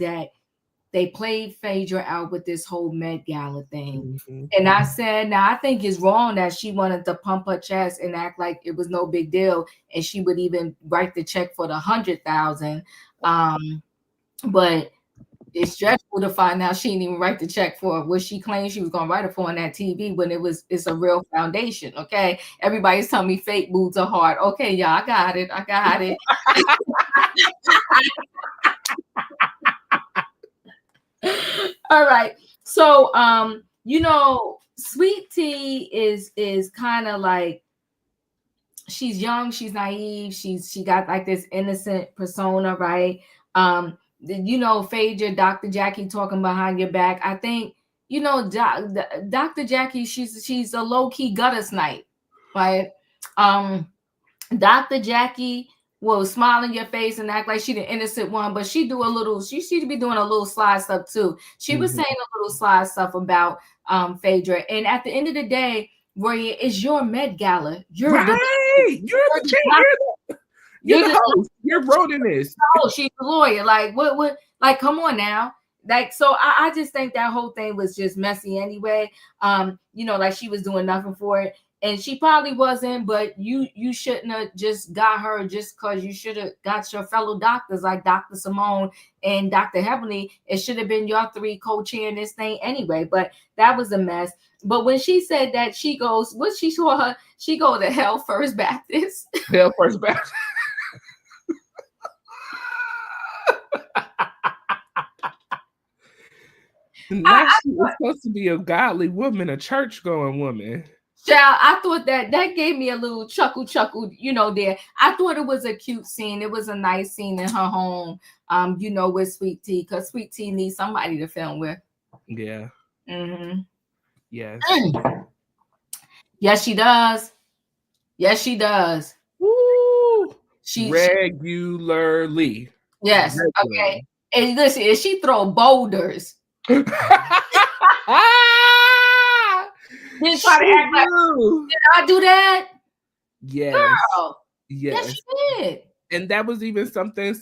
that they played Phaedra out with this whole Met Gala thing. Mm-hmm. And I said, now I think it's wrong that she wanted to pump her chest and act like it was no big deal, and she would even write the check for the 100,000. But it's dreadful to find out she didn't even write the check for what she claimed she was going to write it for on that TV when it's a real foundation. Okay. Everybody's telling me fake boobs are hard. Okay. Yeah, I got it. All right. So, Sweet Tea is kind of like, she's young, she's naive, she got like this innocent persona, right? Phaedra, Dr. Jackie talking behind your back. I think, Dr. Jackie, she's a low-key gutter snipe, right? Dr. Jackie will smile in your face and act like she the innocent one, but she should be doing a little sly stuff too. She was saying a little sly stuff about Phaedra. And at the end of the day, Royaire, it's your Med Gala. You're right. You're the host. You're wrote this. Oh, she's a lawyer. Like what? Like, come on now. Like, so I just think that whole thing was just messy anyway. Like she was doing nothing for it. And she probably wasn't, but you shouldn't have just got her just because you should have got your fellow doctors like Dr. Simone and Dr. Heavenly. It should have been your three co-chairing this thing anyway, but that was a mess. But when she said that she goes, what she saw her, she go to Hell First Baptist. Hell First Baptist. Now she was supposed to be a godly woman, a church-going woman. Child, I thought that gave me a little chuckle, there. I thought it was a cute scene. It was a nice scene in her home, with Sweet Tea, because Sweet Tea needs somebody to film with. Yeah. Mm-hmm. Yes. Yes, she does. Yes, she does. Woo! Regularly. Yes. Regularly. Okay. And listen, if she throw boulders. Didn't try to act like, did I do that? Yes. Girl. Yes. Yes, she did. And that was even something,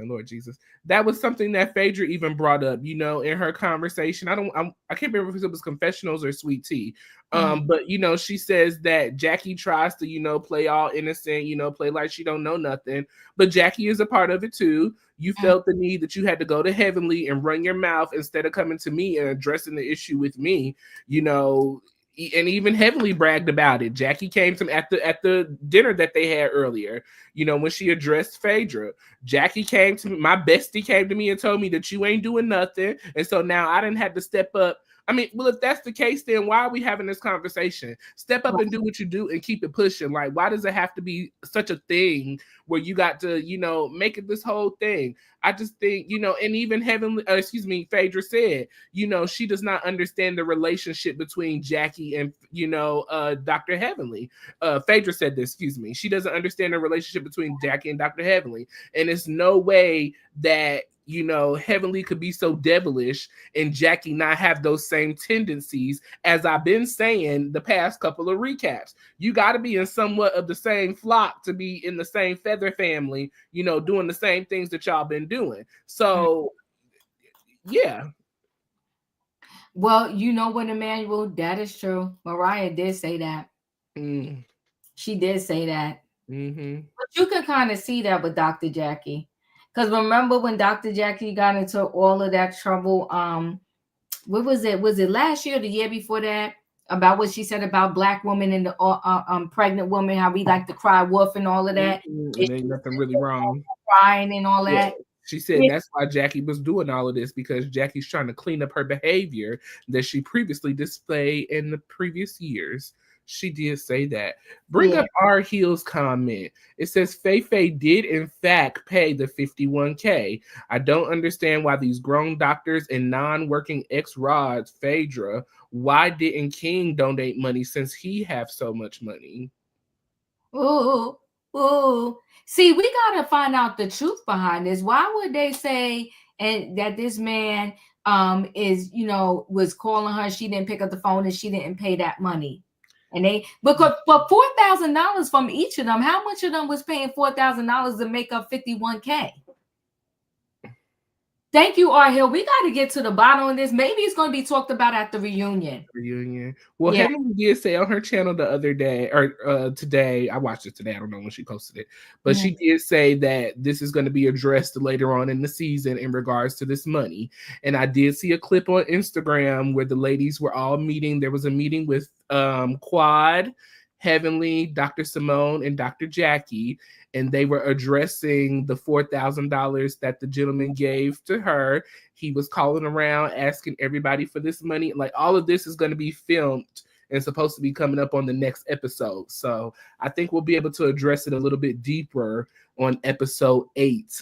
Lord Jesus. That was something that Phaedra even brought up, in her conversation. I can't remember if it was confessionals or Sweet Tea. But she says that Jackie tries to, play all innocent, play like she don't know nothing. But Jackie is a part of it too. You felt the need that you had to go to Heavenly and run your mouth instead of coming to me and addressing the issue with me, and even Heavenly bragged about it. Jackie came to at the dinner that they had earlier, when she addressed Phaedra. Jackie came to me, my bestie came to me and told me that you ain't doing nothing. And so now I didn't have to step up. I mean, well, if that's the case, then why are we having this conversation? Step up and do what you do and keep it pushing. Like, why does it have to be such a thing where you got to, make it this whole thing? I just think, and even Phaedra said, she does not understand the relationship between Jackie and, Dr. Heavenly. Phaedra said this, she doesn't understand the relationship between Jackie and Dr. Heavenly. And it's no way that, Heavenly could be so devilish and Jackie not have those same tendencies, as I've been saying the past couple of recaps. You got to be in somewhat of the same flock to be in the same feather family, doing the same things that y'all been doing. So, yeah. Well, you know what, Emmanuel, that is true. Mariah did say that. Mm, She did say that. mm-hmm. But you can kind of see that with Dr. Jackie. Because remember when Dr. Jackie got into all of that trouble, what was it? Was it last year or the year before that? About what she said about black women and the pregnant woman, how we like to cry wolf and all of that. Mm-hmm. And And ain't she nothing really wrong. crying and all Yeah. that. She said that's why Jackie was doing all of this, because Jackie's trying to clean up her behavior that she previously displayed in the previous years. She did say that. Bring Yeah. up our heels comment. It says Faye did in fact pay the 51K. I don't understand why these grown doctors and non-working ex-rods, Phaedra, why didn't King donate money since he have so much money? Ooh, ooh. See, we gotta find out the truth behind this. Why would they say and that this man is, was calling her, she didn't pick up the phone and she didn't pay that money? And they because for $4,000 from each of them, how much of them was paying $4,000 to make up 51K? Thank you, R Hill. We got to get to the bottom of this. Maybe it's going to be talked about at the reunion. Well, Yeah. Heaven did say on her channel the other day, or today, I watched it today. I don't know when she posted it, but she did say that this is going to be addressed later on in the season in regards to this money. And I did see a clip on Instagram where the ladies were all meeting. There was a meeting with Quad, Heavenly, Dr. Simone, and Dr. Jackie, and they were addressing the $4,000 that the gentleman gave to her. He was calling around asking everybody for this money. Like, all of this is going to be filmed and supposed to be coming up on the next episode. So I think we'll be able to address it a little bit deeper on episode 8,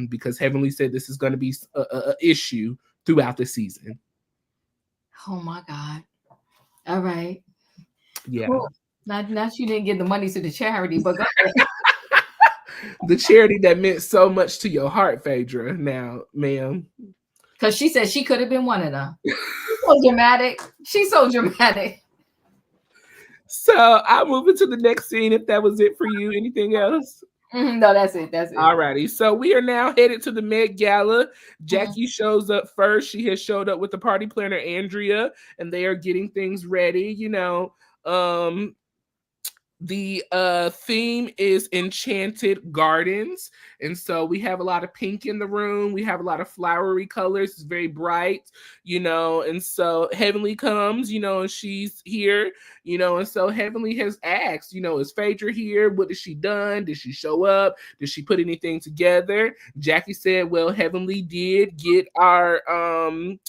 because Heavenly said this is going to be a issue throughout the season. Oh my God. All right. Yeah. Cool. Not she didn't give the money to the charity, but go ahead. The charity that meant so much to your heart, Phaedra. Now, ma'am. Because she said she could have been one of them. So dramatic. She's so dramatic. So I'll move into the next scene if that was it for you. Anything else? No, that's it. That's it. Alrighty. So we are now headed to the Med Gala. Jackie shows up first. She has showed up with the party planner, Andrea, and they are getting things ready. The theme is Enchanted Gardens, and so we have a lot of pink in the room. We have a lot of flowery colors. It's very bright, and so Heavenly comes, and she's here, and so Heavenly has asked, is Phaedra here? What has she done? Did she show up? Did she put anything together? Jackie said, well, Heavenly did get our um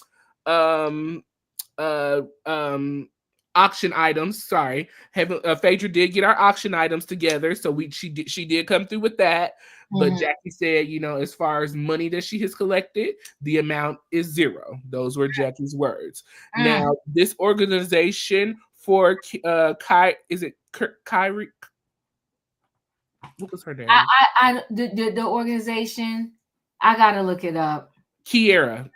uh um auction items. Sorry, Phaedra did get our auction items together, so she did come through with that. But Jackie said, as far as money that she has collected, the amount is 0. Those were Jackie's words. Now, this organization for is it Kyrie? What was her name? The organization. I gotta look it up. Kiara.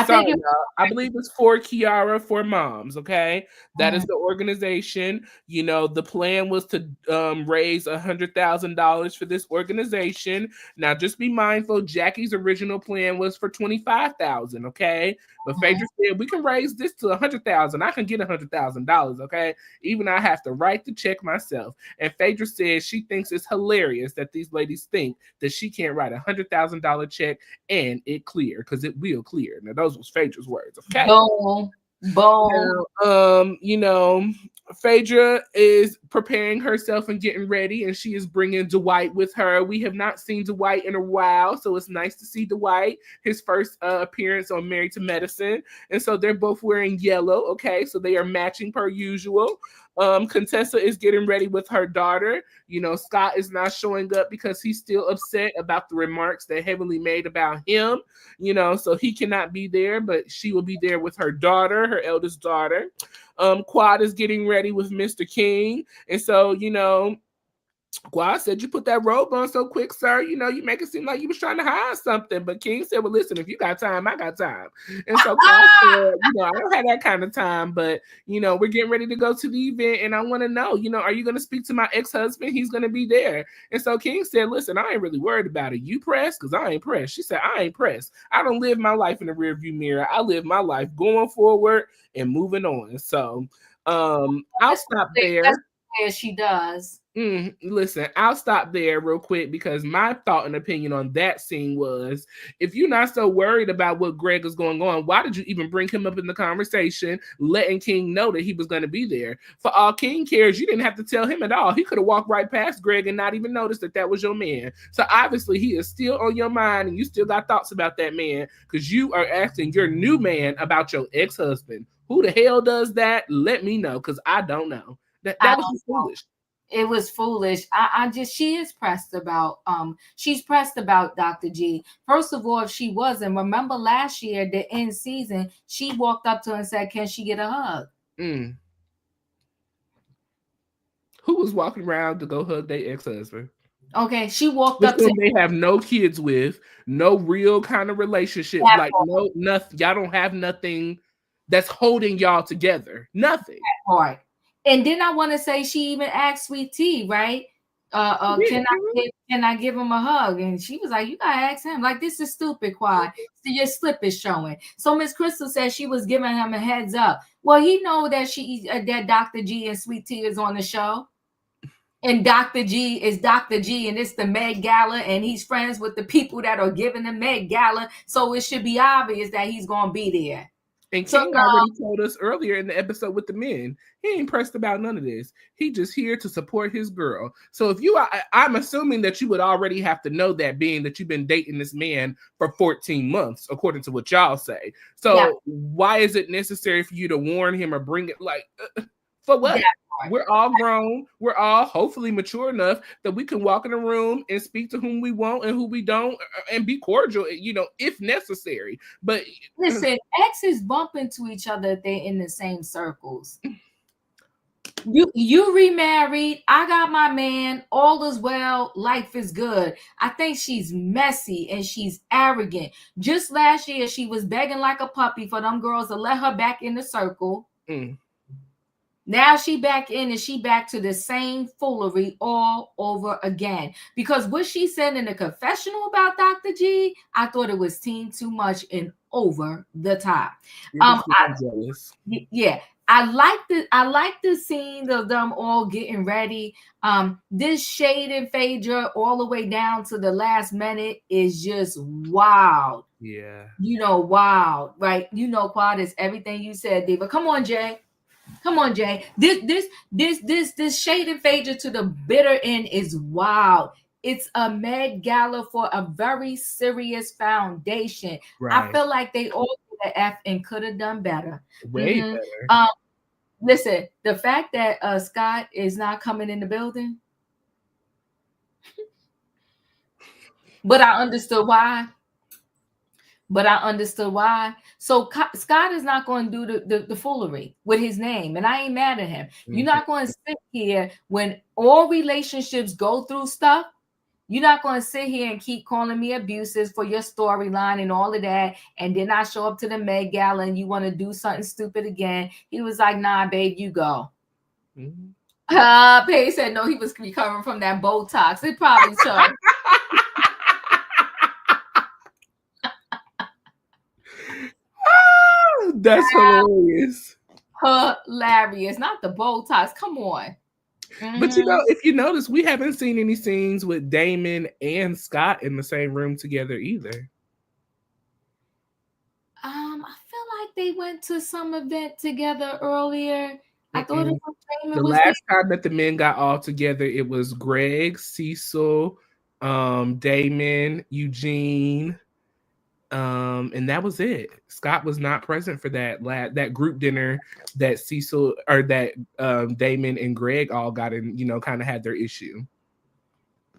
Sorry, I believe it's for Kiara for Moms. Okay, that is the organization. The plan was to raise $100,000 for this organization. Now, just be mindful. Jackie's original plan was for 25,000. Okay, but Phaedra said we can raise this to 100,000. I can get $100,000. Okay, even I have to write the check myself. And Phaedra said she thinks it's hilarious that these ladies think that she can't write $100,000 check and it clear, because it will clear. Now, those was Phaedra's words. Okay. Boom. Now, Phaedra is preparing herself and getting ready, and she is bringing Dwight with her. We have not seen Dwight in a while, so it's nice to see Dwight, his first appearance on Married to Medicine. And so they're both wearing yellow, okay? So they are matching per usual. Contessa is getting ready with her daughter. Scott is not showing up because he's still upset about the remarks that Heavenly made about him, so he cannot be there, but she will be there with her daughter, her eldest daughter. Quad is getting ready with Mr. King. And so, Quad said, you put that robe on so quick, sir. You know, you make it seem like you was trying to hide something. But King said, well, listen, if you got time, I got time. And so Quad said, you know, I don't have that kind of time, but, you know, we're getting ready to go to the event. And I want to know, you know, are you going to speak to my ex-husband? He's going to be there. And so King said, listen, I ain't really worried about it. You pressed? Because I ain't pressed. She said, I ain't pressed. I don't live my life in the rearview mirror. I live my life going forward and moving on. So I'll stop there. That's she does. Listen, I'll stop there real quick because my thought and opinion on that scene was, if you're not so worried about what Greg is going on, why did you even bring him up in the conversation, letting King know that he was going to be there? For all King cares, you didn't have to tell him at all. He could have walked right past Greg and not even noticed that that was your man. So obviously he is still on your mind and you still got thoughts about that man because you are asking your new man about your ex-husband. Who the hell does that? Let me know because I don't know. That was foolish. It was foolish. She is pressed about she's pressed about Dr. G. First of all, if she wasn't, remember last year, the end season, she walked up to her and said, can she get a hug? Who was walking around to go hug their ex-husband? Okay, she walked up to they have no kids with, no real kind of relationship, like no nothing. Y'all don't have nothing that's holding y'all together. Nothing. All right. And then I want to say she even asked Sweet Tea, right? Can I give him a hug? And she was like, you gotta ask him. Like, this is stupid, Quad. So your slip is showing. So Miss Crystal said she was giving him a heads up. Well, he know that that Dr. G and Sweet Tea is on the show. And Dr. G is Dr. G, and it's the Med Gala, and he's friends with the people that are giving the Med Gala. So it should be obvious that he's gonna be there. And King already told us earlier in the episode with the men, he ain't pressed about none of this. He just here to support his girl. So if you are, I'm assuming that you would already have to know that, being that you've been dating this man for 14 months, according to what y'all say. So why is it necessary for you to warn him or bring it for what? We're all grown. We're all hopefully mature enough that we can walk in a room and speak to whom we want and who we don't, and be cordial, you know, if necessary. But listen, exes bump into each other if they're in the same circles. You remarried. I got my man. All is well. Life is good. I think she's messy and she's arrogant. Just last year, she was begging like a puppy for them girls to let her back in the circle. Now she back in and she back to the same foolery all over again. Because what she said in the confessional about Dr. G, I thought it was too much and over the top. I like the scene of them all getting ready. This shade in Phaedra all the way down to the last minute is just wild. Yeah. You know, wild, right? You know, Quad is everything you said, Diva. Come on, Jay. Come on, Jay. This shade and Phaedra to the bitter end is wild. It's a Med Gala for a very serious foundation. Right. I feel like they all did the F and could have done better. Way better. Listen, the fact that Scott is not coming in the building, but I understood why. So Scott is not going to do the foolery with his name, and I ain't mad at him. You're not going to sit here when all relationships go through stuff. You're not going to sit here and keep calling me abusive for your storyline and all of that, and then I show up to the Med Gala and you want to do something stupid again. He was like, nah, babe, you go. Paige said no, he was recovering from that Botox. It probably so. That's hilarious. Hilarious. Not the Botox. Come on. But you know, if you notice, we haven't seen any scenes with Damon and Scott in the same room together either. I feel like they went to some event together earlier. I thought it was Damon. The last time that the men got all together, it was Greg, Cecil, Damon, Eugene. And that was it. Scott was not present for that group dinner that Cecil or that Damon and Greg all got in, you know, kind of had their issue.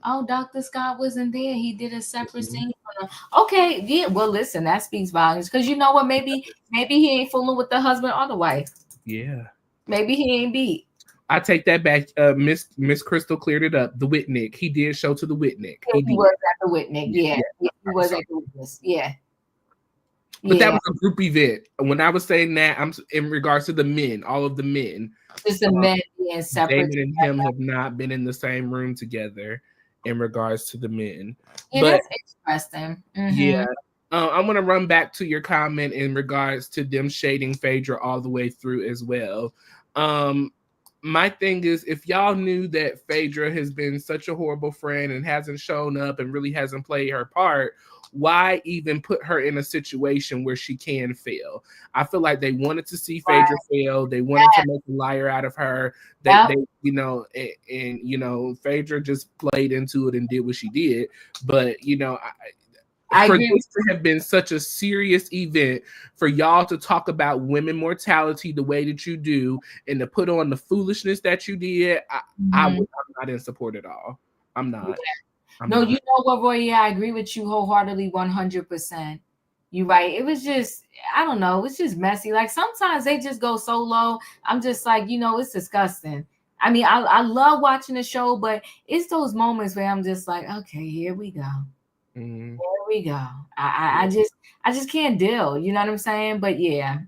Oh, Dr. Scott wasn't there. He did a separate scene for them. Okay, yeah. Well, listen, that speaks volumes. Because you know what? Maybe he ain't fooling with the husband or the wife. Yeah. Maybe he ain't beat. I take that back. Miss Crystal cleared it up. The Whitnick. He did show to the Whitnick. Yeah, He he did. was at the Whitney. Yeah, Yeah, yeah. yeah, he I'm was at sorry. the witness. Yeah, But that yeah. was a group event. When I was saying that, I'm in regards to the men, all of the men. Just the men being separate. Damon and him have not been in the same room together in regards to the men. Yeah, But that's interesting. yeah, I'm going to run back to your comment in regards to them shading Phaedra all the way through as well. My thing is, if y'all knew that Phaedra has been such a horrible friend and hasn't shown up and really hasn't played her part, why even put her in a situation where she can fail? I feel like they wanted to see Phaedra fail. They wanted to make a liar out of her. They you know, and you know, Phaedra just played into it and did what she did. But you know, for this to have been such a serious event, for y'all to talk about women mortality the way that you do, and to put on the foolishness that you did, I'm not in support at all. I'm not. No, you know what, Roy? Yeah, I agree with you wholeheartedly, 100%. You're right. It was just, I don't know, it's just messy. Like sometimes they just go so low. I'm just like, you know, it's disgusting. I mean, I love watching the show, but it's those moments where I'm just like, okay, here we go. Here we go. I just can't deal. You know what I'm saying? But yeah.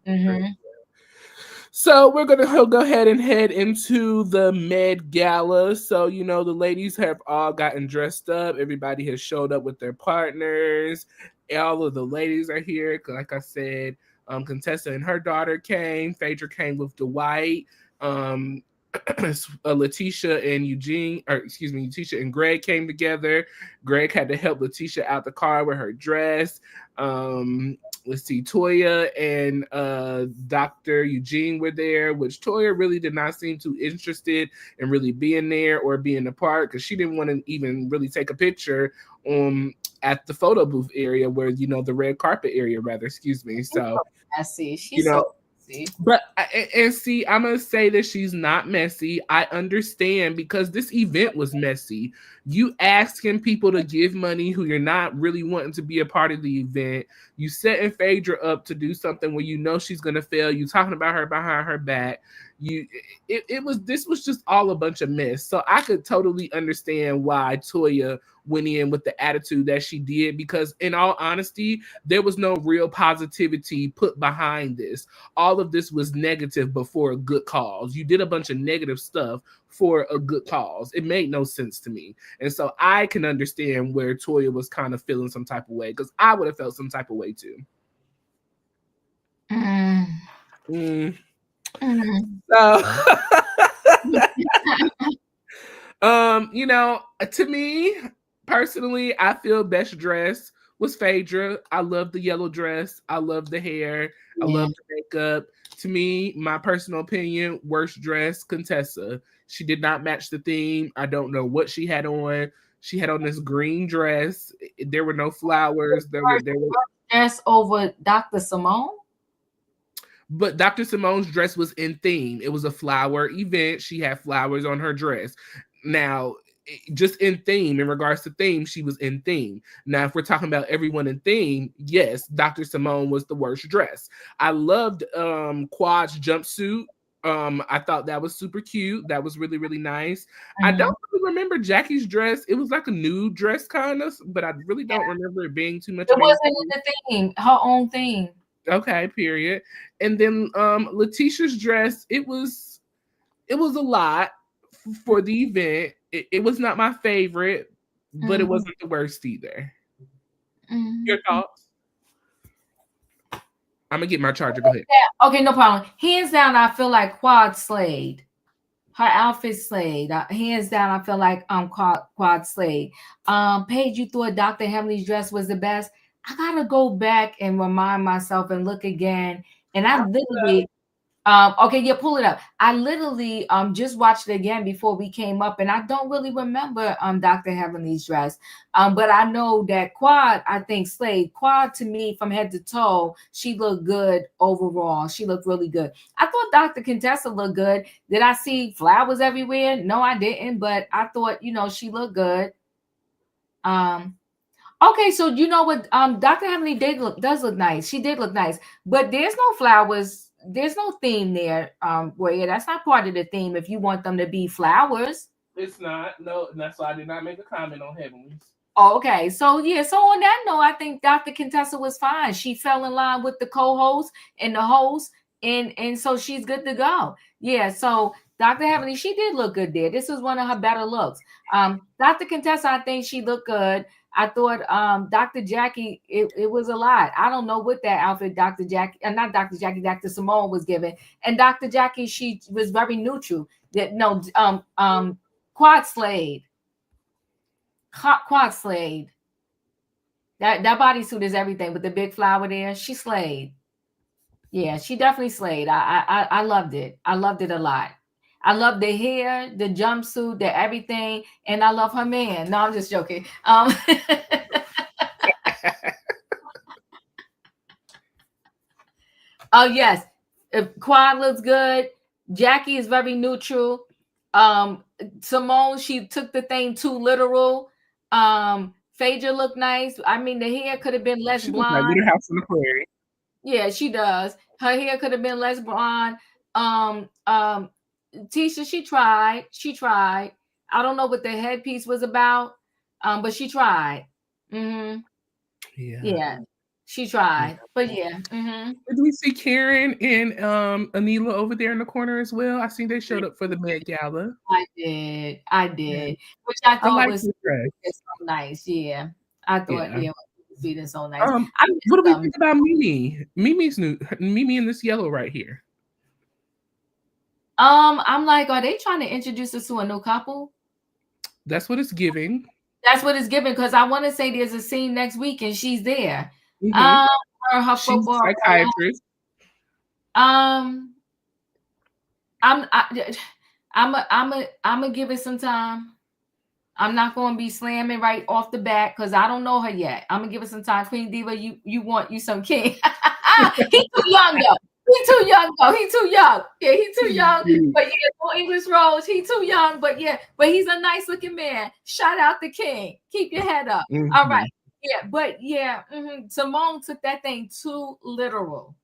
So we're gonna go ahead and head into the Med Gala. So you know the ladies have all gotten dressed up. Everybody has showed up with their partners. All of the ladies are here. Like I said, Contessa and her daughter came. Phaedra came with Dwight. Leticia and Leticia and Greg came together. Greg had to help Leticia out the car with her dress. Let's see, Toya and Dr. Eugene were there, which Toya really did not seem too interested in really being there or being a part because she didn't want to even really take a picture at the photo booth area where, you know, the red carpet area rather, excuse me. So I see. She's you know, so messy. But and see, I'm gonna say that she's not messy. I understand because this event was messy. You asking people to give money who you're not really wanting to be a part of the event. You setting Phaedra up to do something where you know she's gonna fail. You talking about her behind her back. This was just all a bunch of mess. So I could totally understand why Toya went in with the attitude that she did because in all honesty, there was no real positivity put behind this. All of this was negative before a good cause. You did a bunch of negative stuff for a good cause. It made no sense to me. And so I can understand where Toya was kind of feeling some type of way because I would have felt some type of way too. So you know, to me personally, I feel best dressed was Phaedra. I love the yellow dress. I love the hair. I love the makeup. To me, my personal opinion, worst dress, Contessa. She did not match the theme. I don't know what she had on. She had on this green dress. There were no flowers. There were dress over Dr. Simone. But Dr. Simone's dress was in theme. It was a flower event. She had flowers on her dress. Now, just in theme, in regards to theme, she was in theme. Now, if we're talking about everyone in theme, yes, Dr. Simone was the worst dress. I loved Quad's jumpsuit. I thought that was super cute. That was really, really nice. I don't really remember Jackie's dress. It was like a nude dress kind of, but I really don't remember it being too much. It wasn't in the theme, her own theme. Okay, period. And then Leticia's dress, it was a lot for the event. It was not my favorite, but it wasn't the worst either. Your thoughts? I'm gonna get my charger. Go ahead. Yeah. Okay, no problem. Hands down, I feel like Quad slayed. Her outfit slayed. Hands down, I feel like Quad slayed. Paige, you thought Dr. Heavenly's dress was the best. I gotta go back and remind myself and look again. And I literally okay, yeah, pull it up. I literally just watched it again before we came up, and I don't really remember Dr. Heavenly's dress. But I know that Quad, I think slayed. Quad to me from head to toe, she looked good overall. She looked really good. I thought Dr. Contessa looked good. Did I see flowers everywhere? No, I didn't, but I thought, you know, she looked good. Okay, so you know what? Dr. Heavenly does look nice. She did look nice, but there's no flowers there's no theme there, Royaire. That's not part of the theme if you want them to be flowers. It's not. No, and that's why I did not make a comment on Heavenlies. Okay, so yeah, so on that note, I think Dr. Contessa was fine. She fell in line with the co-host and the host, and so she's good to go. Yeah, so Dr. Heavenly, she did look good there. This was one of her better looks. Dr. Contessa, I think she looked good. I thought Dr. Jackie, it was a lot. I don't know what that outfit Dr. Jackie, not Dr. Jackie, Dr. Simone was given. And Dr. Jackie, she was very neutral. That no quad slayed. Quad slayed. That bodysuit is everything with the big flower there. She slayed. Yeah, she definitely slayed. I loved it. I loved it a lot. I love the hair, the jumpsuit, the everything, and I love her man. No, I'm just joking. Oh yes, if Quad looks good. Jackie is very neutral. Simone, she took the thing too literal. Phaedra looked nice. I mean, the hair could have been less She looks like blonde. Little House on the Prairie. Yeah, she does. Her hair could have been less blonde. Um, um, Tisha, she tried. She tried. I don't know what the headpiece was about. But she tried. Mm-hmm. Yeah. Yeah, she tried. But yeah. Mm-hmm. Did we see Karen and Anila over there in the corner as well? I seen they showed up for the Med Gala. I did. I did. Yeah. Which I I thought like was the dress. so nice. Yeah. I thought, Yeah. yeah, it was so nice. Um, I what do missed we them. think about Mimi? Mimi in this yellow right here. I'm like, are they trying to introduce us to a new couple? That's what it's giving. That's what it's given because I want to say there's a scene next week and she's there. Mm-hmm. Um, her She's a football player. psychiatrist. Um, I'm I, I'm a give it some time. I'm not going to be slamming right off the bat because I don't know her yet. I'm gonna give it some time. Queen Diva, you want you some king? He too young though. He too young though. He too young. Yeah, he too young. But yeah, no English Rose. He too young. But yeah, but he's a nice looking man. Shout out the king. Keep your head up. Mm-hmm. All right. Yeah, but yeah, Simone took that thing too literal.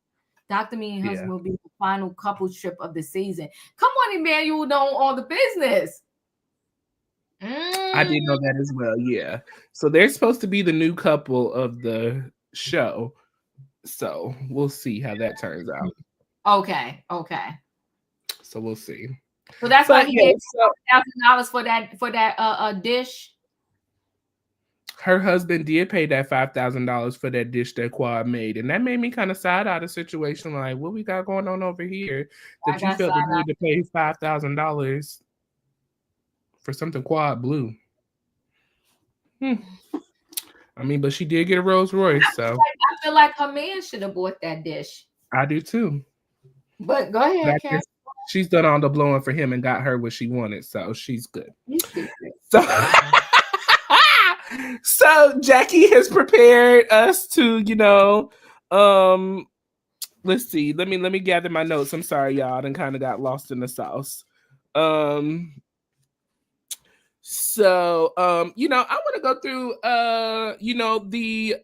Dr. Me and husband will be the final couple trip of the season. Come on, Emmanuel, know all the business. I did know that as well. Yeah. So they're supposed to be the new couple of the show. So we'll see how that turns out. Okay. So we'll see. So that's why he gave $1,000 for that dish. Her husband did pay that $5,000 for that dish that Quad made, and that made me kind of side out of situation. Like, what we got going on over here that you felt the need to pay $5,000 for something Quad blew? I mean, but she did get a Rolls Royce, so I feel like her man should have bought that dish. I do too. But go ahead, Kat. She's done all the blowing for him and got her what she wanted, so she's good. So Jackie has prepared us to, let's see. Let me gather my notes. I'm sorry, y'all. I kind of got lost in the sauce. So I want to go through the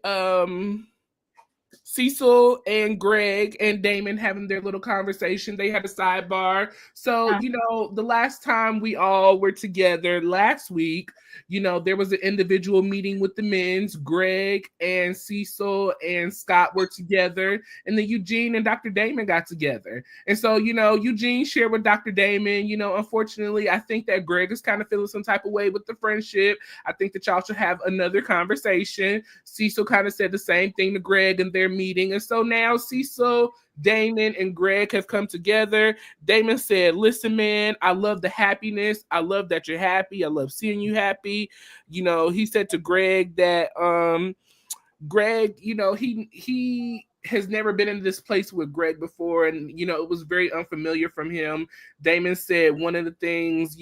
Cecil and Greg and Damon having their little conversation. They had a sidebar. So, the last time we all were together last week, there was an individual meeting with the men's. Greg and Cecil and Scott were together. And then Eugene and Dr. Damon got together. And so, Eugene shared with Dr. Damon, unfortunately, I think that Greg is kind of feeling some type of way with the friendship. I think that y'all should have another conversation. Cecil kind of said the same thing to Greg in their meeting. And so now Cecil, Damon, and Greg have come together. Damon said, listen, man, I love the happiness. I love that you're happy. I love seeing you happy. He said to Greg that Greg, he has never been in this place with Greg before. And, it was very unfamiliar from him. Damon said one of the things,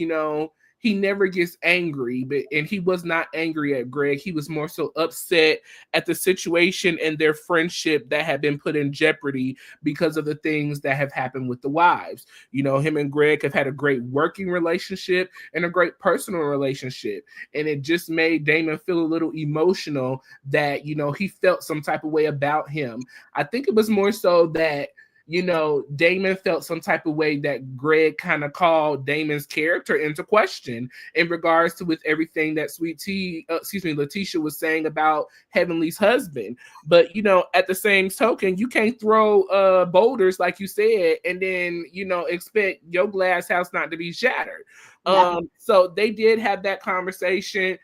he never gets angry, and he was not angry at Greg. He was more so upset at the situation and their friendship that had been put in jeopardy because of the things that have happened with the wives. Him and Greg have had a great working relationship and a great personal relationship. And it just made Damon feel a little emotional that, he felt some type of way about him. I think it was more so that, Damon felt some type of way that Greg kind of called Damon's character into question in regards to with everything that Leticia was saying about Heavenly's husband. But at the same token, you can't throw boulders like you said, and then expect your glass house not to be shattered. So they did have that conversation.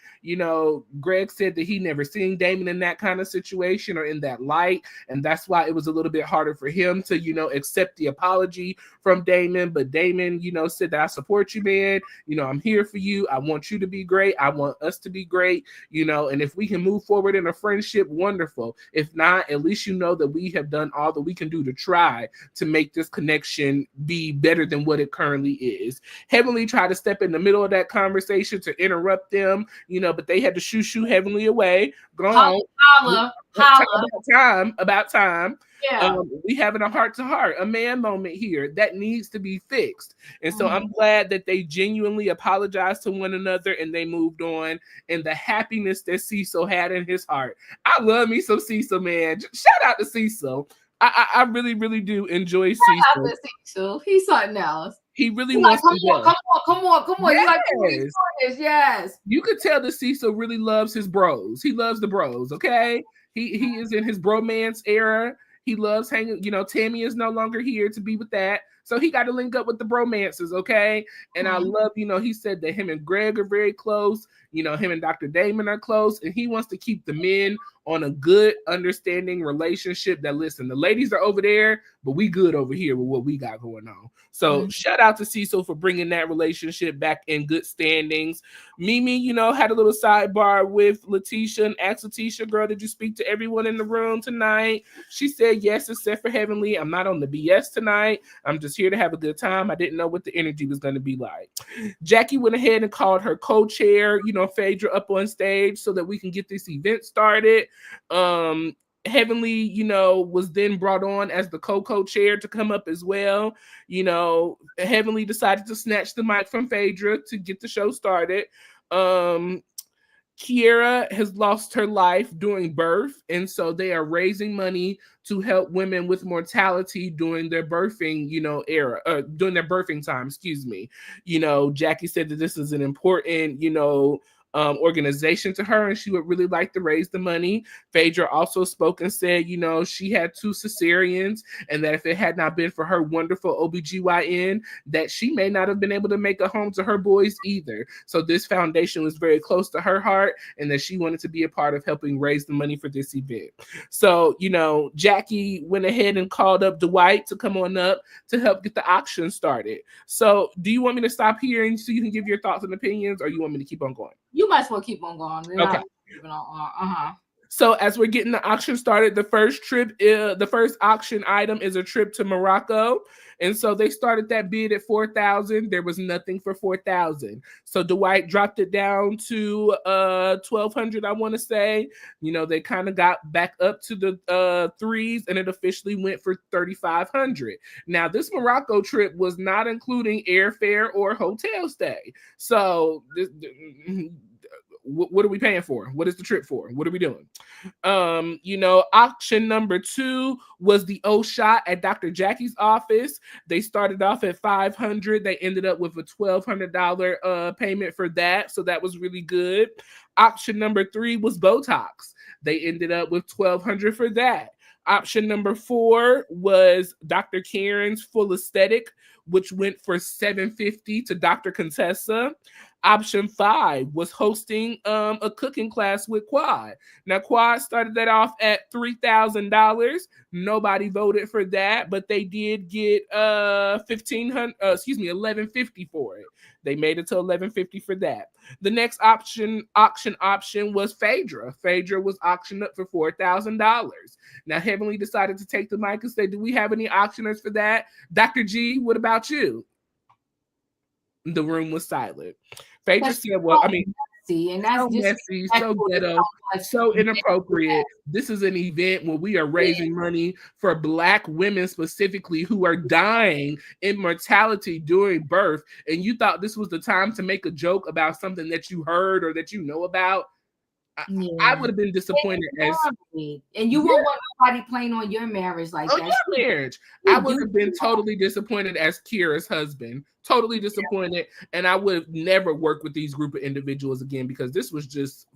Greg said that he never seen Damon in that kind of situation or in that light, and that's why it was a little bit harder for him to accept the apology from Damon. But Damon said that I support you, man. I'm here for you. I want you to be great. I want us to be great. And if we can move forward in a friendship, wonderful. If not, at least that we have done all that we can do to try to make this connection be better than what it currently is. Heavenly tried to step in the middle of that conversation to interrupt them, but they had to shoo Heavenly away. Go on. About time. Yeah. We having a heart-to-heart, a man moment here that needs to be fixed. And so I'm glad that they genuinely apologized to one another and they moved on. And the happiness that Cecil had in his heart. I love me some Cecil, man. Shout out to Cecil. I really, really do enjoy Cecil. Shout out to Cecil. He's something else. He really wants to go. Come on. Yes. Yes. You could tell that Cecil really loves his bros. He loves the bros, okay? He is in his bromance era. He loves hanging. Tammy is no longer here to be with that. So he got to link up with the bromances, okay? And I love, he said that him and Greg are very close. Him and Dr. Damon are close. And he wants to keep the men on a good, understanding relationship that, listen, the ladies are over there, but we good over here with what we got going on. So shout out to Cecil for bringing that relationship back in good standings. Mimi, had a little sidebar with Leticia and asked Leticia, girl, did you speak to everyone in the room tonight? She said yes, except for Heavenly. I'm not on the BS tonight. I'm just here to have a good time. I didn't know what the energy was going to be like. Jackie went ahead and called her co-chair, Phaedra, up on stage so that we can get this event started. Heavenly, was then brought on as the co-chair to come up as well. Heavenly decided to snatch the mic from Phaedra to get the show started. Kiera has lost her life during birth, and so they are raising money to help women with mortality during their birthing, during their birthing time, excuse me. Jackie said that this is an important, organization to her, and she would really like to raise the money. Phaedra also spoke and said, she had 2 cesareans, and that if it had not been for her wonderful OBGYN, that she may not have been able to make a home to her boys either. So this foundation was very close to her heart, and that she wanted to be a part of helping raise the money for this event. So, Jackie went ahead and called up Dwight to come on up to help get the auction started. So do you want me to stop here and so you can give your thoughts and opinions, or you want me to keep on going? You might as well keep on going. Okay. So as we're getting the auction started, the first auction item is a trip to Morocco. And so they started that bid at $4,000. There was nothing for $4,000. So Dwight dropped it down to $1,200, I want to say. They kind of got back up to the threes, and it officially went for $3,500. Now, this Morocco trip was not including airfare or hotel stay. So what are we paying for? What is the trip for? What are we doing? Auction number 2 was the O shot at Dr. Jackie's office. They started off at $500. They ended up with a $1,200 payment for that. So that was really good. Option number 3 was Botox. They ended up with $1,200 for that. Option number 4 was Dr. Karen's full aesthetic, which went for $750 to Dr. Contessa. Option 5 was hosting a cooking class with Quad. Now, Quad started that off at $3,000. Nobody voted for that, but they did get $1,150 for it. They made it to $1,150 for that. The next auction was Phaedra. Phaedra was auctioned up for $4,000. Now, Heavenly decided to take the mic and say, do we have any auctioners for that? Dr. G, what about you? The room was silent. Phaedra said, well, I mean, and that's so messy, so ghetto, so inappropriate. This is an event where we are raising money for Black women specifically who are dying in mortality during birth. And you thought this was the time to make a joke about something that you heard or that you know about? I would have been disappointed as and you won't want nobody playing on your marriage like that. Your marriage. I would have been totally disappointed as Kira's husband. Totally disappointed. And I would have never worked with these group of individuals again because this was just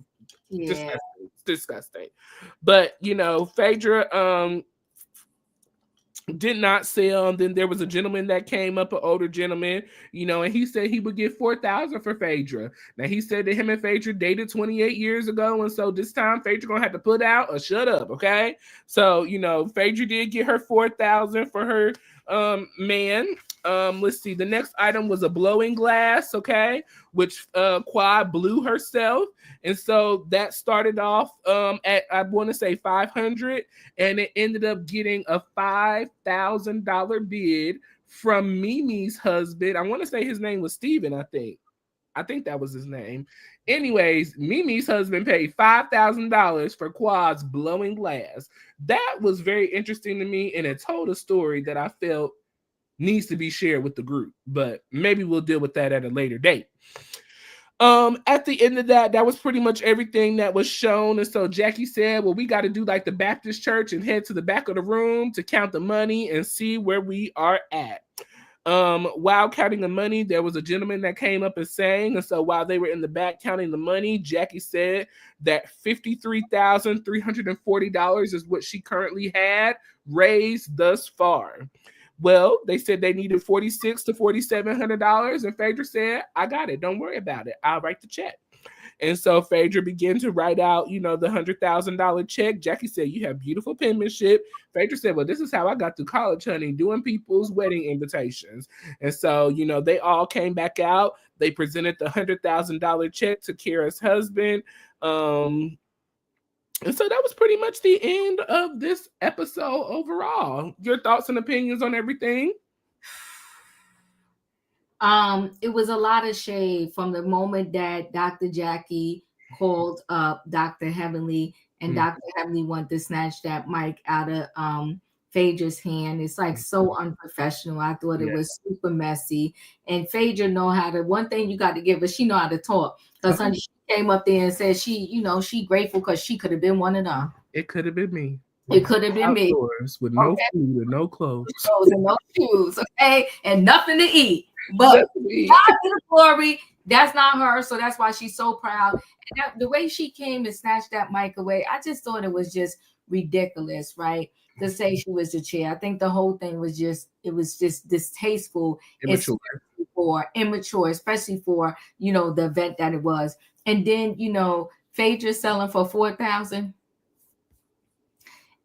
disgusting. But Phaedra did not sell. Then there was a gentleman that came up, an older gentleman, and he said he would give $4,000 for Phaedra. Now he said that him and Phaedra dated 28 years ago, and so this time Phaedra gonna have to put out or shut up, okay? So Phaedra did get her $4,000 for her man. Let's see. The next item was a blowing glass, okay, which Quad blew herself, and so that started off at I want to say $500, and it ended up getting a $5,000 bid from Mimi's husband. I want to say his name was Steven, I think that was his name. Anyways, Mimi's husband paid $5,000 for Quad's blowing glass. That was very interesting to me, and it told a story that I felt needs to be shared with the group, but maybe we'll deal with that at a later date. At the end of that was pretty much everything that was shown. And so Jackie said, well, we got to do like the Baptist church and head to the back of the room to count the money and see where we are at. While counting the money, there was a gentleman that came up and sang. And so while they were in the back counting the money, Jackie said that $53,340 is what she currently had raised thus far. Well, they said they needed $4,600 to $4,700, and Phaedra said, I got it. Don't worry about it. I'll write the check. And so Phaedra began to write out, the $100,000 check. Jackie said, you have beautiful penmanship. Phaedra said, well, this is how I got through college, honey, doing people's wedding invitations. And so, they all came back out. They presented the $100,000 check to Kira's husband. And so that was pretty much the end of this episode overall. Your thoughts and opinions on everything? It was a lot of shade from the moment that Dr. Jackie called up Dr. Heavenly, and Dr. Heavenly wanted to snatch that mic out of Phaedra's hand. It's like so unprofessional. I thought it was super messy. And Phaedra know how to, one thing you got to give her, she know how to talk. Because honey, she came up there and said she grateful because she could have been one of them. It could have been me. It could have been me. With no food and no clothes. And no shoes, okay? And nothing to eat. But God be the glory. That's not her. So that's why she's so proud. And the way she came and snatched that mic away, I just thought it was just ridiculous, right? To say she was the chair. I think the whole thing was just distasteful. Immature, especially for, the event that it was. And then, Phaedra selling for $4,000.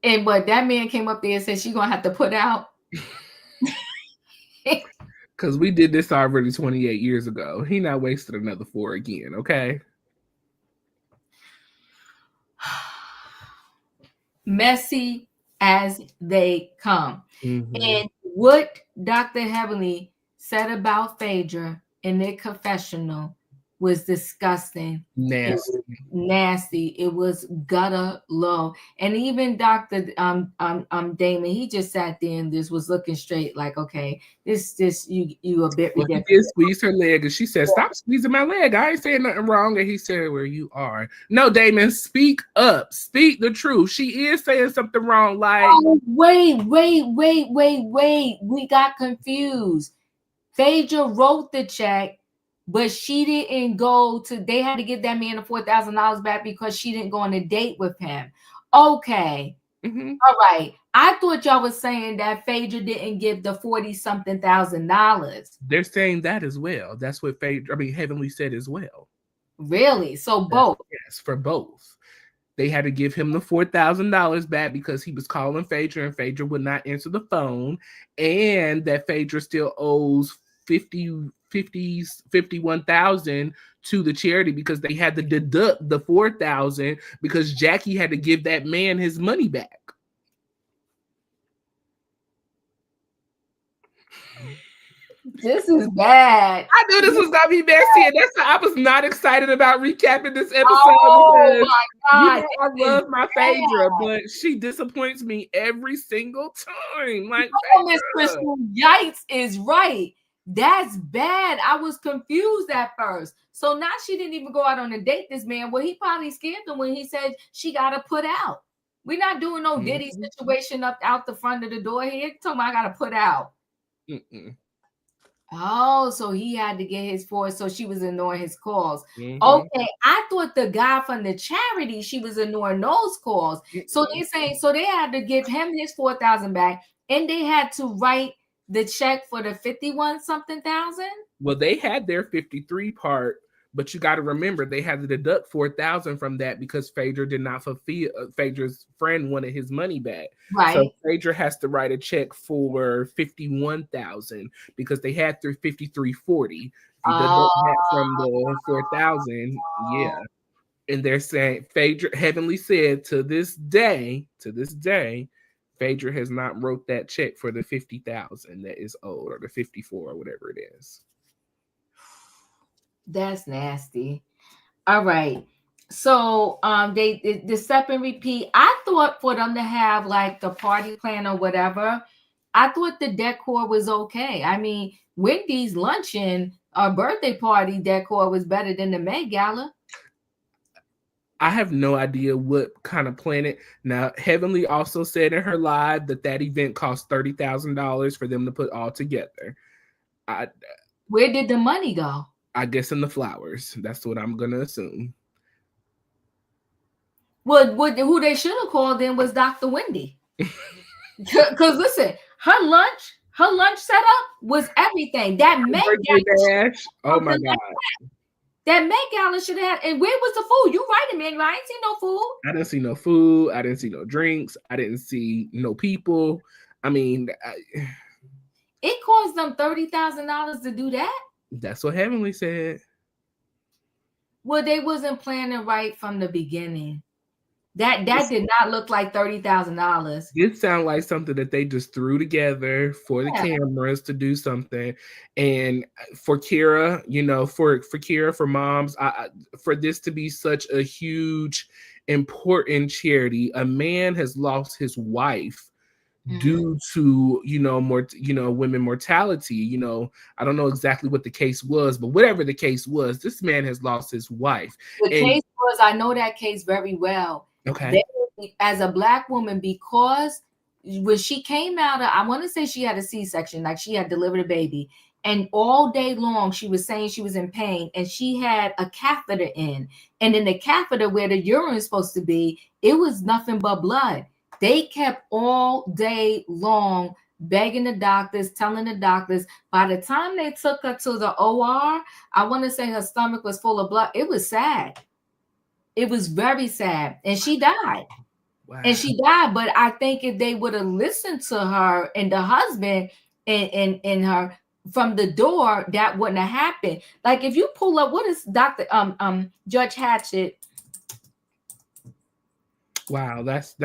And but that man came up there and said she's gonna have to put out. Because we did this already 28 years ago. He not wasted another $4 again, okay? Messy as they come. And what Dr. Heavenly said about Phaedra in their confessional was disgusting. Nasty. It was gutter low. And even Dr. Damon, he just sat there and just was looking straight like, okay, this you a bit ridiculous. He did squeeze her leg and she said, stop squeezing my leg. I ain't saying nothing wrong. And he said, well, you are. No, Damon, speak up. Speak the truth. She is saying something wrong. Like, wait. We got confused. Phaedra wrote the check, but she didn't go to, they had to give that man the $4,000 back because she didn't go on a date with him. Okay. All right. I thought y'all was saying that Phaedra didn't give the $40-something thousand. They're saying that as well. That's what Heavenly said as well. Really? So both? Yes, for both. They had to give him the $4,000 back because he was calling Phaedra and Phaedra would not answer the phone, and that Phaedra still owes $51,000 to the charity because they had to deduct the $4,000 because Jackie had to give that man his money back. This is bad. I knew this was gonna be messy, and that's why I was not excited about recapping this episode. Oh my God! I love my Phaedra, but she disappoints me every single time. Like, Miss Crystal Yates is right. That's bad. I was confused at first. So now she didn't even go out on a date, this man. Well, he probably scared them when he said she got to put out. We're not doing no Diddy situation up out the front of the door here. Talking about I got to put out. Oh, so he had to get his force. So she was ignoring his calls. Okay, I thought the guy from the charity, she was ignoring those calls. So they saying, so they had to give him his 4,000 back, and they had to write the check for the 51 something thousand. Well, they had their 53 part, but you got to remember they had to deduct 4,000 from that because Phaedra did not fulfill. Phaedra's friend wanted his money back, right? So Phaedra has to write a check for 51,000 because they had their 5340. If you deduct that from the 4,000, yeah. And they're saying Phaedra Heavenly said to this day, Phaedra has not wrote that check for the 50,000 that is owed, or the 54 or whatever it is. That's nasty. All right. So they the step and repeat. I thought for them to have like the party plan or whatever, I thought the decor was okay. I mean, Wendy's luncheon or birthday party decor was better than the Met Gala. I have no idea what kind of planet. Now, Heavenly also said in her live that event cost $30,000 for them to put all together. Where did the money go? I guess in the flowers. That's what I'm gonna assume. Well, who they should have called in was Dr. Wendy. Because listen, her lunch setup was everything. That Met Gala. Oh my God. That Met Gala should have had. And where was the food? You right, Emmanuel. I ain't seen no food. I didn't see no food. I didn't see no drinks. I didn't see no people. I mean, it cost them $30,000 to do that. That's what Heavenly said. Well, they wasn't planning right from the beginning. That did not look like $30,000. It sounded like something that they just threw together for the cameras to do something. And for Kira, for Kira, for moms, for this to be such a huge, important charity, a man has lost his wife due to women mortality. I don't know exactly what the case was, but whatever the case was, this man has lost his wife. Case was, I know that case very well. Okay. As a Black woman, because when she came out of, I want to say she had a C-section, like she had delivered a baby, and all day long she was saying she was in pain, and she had a catheter in, and in the catheter where the urine is supposed to be, it was nothing but blood. They kept all day long begging the doctors, telling the doctors. By the time they took her to the OR, I want to say her stomach was full of blood. It was sad. It was very sad. And she died. Wow. And she died. But I think if they would have listened to her and the husband and her from the door, that wouldn't have happened. Like if you pull up, what is Dr. Judge Hatchett? Wow, that's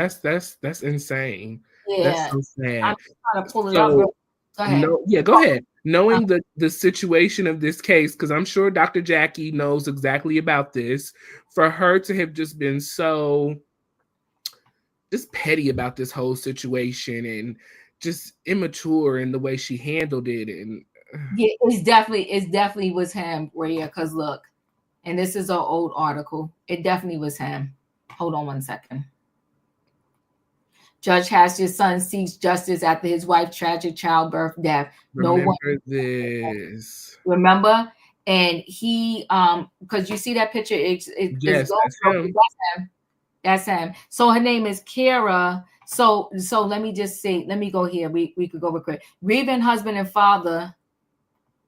insane. Yeah. That's so sad. I'm trying to pull it up. Go ahead. Go ahead. Knowing the situation of this case, because I'm sure Dr. Jackie knows exactly about this, for her to have just been so just petty about this whole situation and just immature in the way she handled it. And yeah, it definitely was him, Royaire, because look, and this is an old article. It definitely was him. Hold on one second. Judge Hatchett's son seeks justice after his wife's tragic childbirth death. Remember this. Remember? And he, because you see that picture, yes, that's him. That's him. So her name is Kira. So let me just see. Let me go here. We could go real quick. Grieving husband and father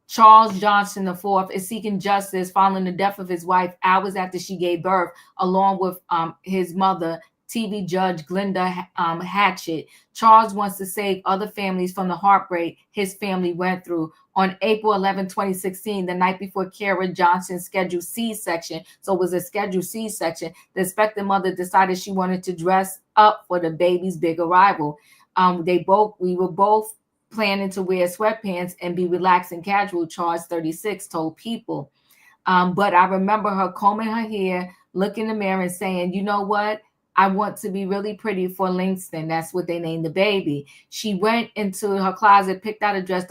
Charles Johnson IV is seeking justice following the death of his wife hours after she gave birth, along with his mother, TV Judge Glenda Hatchett. Charles wants to save other families from the heartbreak his family went through. On April 11, 2016, the night before Kara Johnson's scheduled C-section, so it was a scheduled C-section, the expectant mother decided she wanted to dress up for the baby's big arrival. We were both planning to wear sweatpants and be relaxed and casual, Charge 36 told People. But I remember her combing her hair, looking in the mirror and saying, you know what? I want to be really pretty for Langston. That's what they named the baby. She went into her closet, picked out a dress,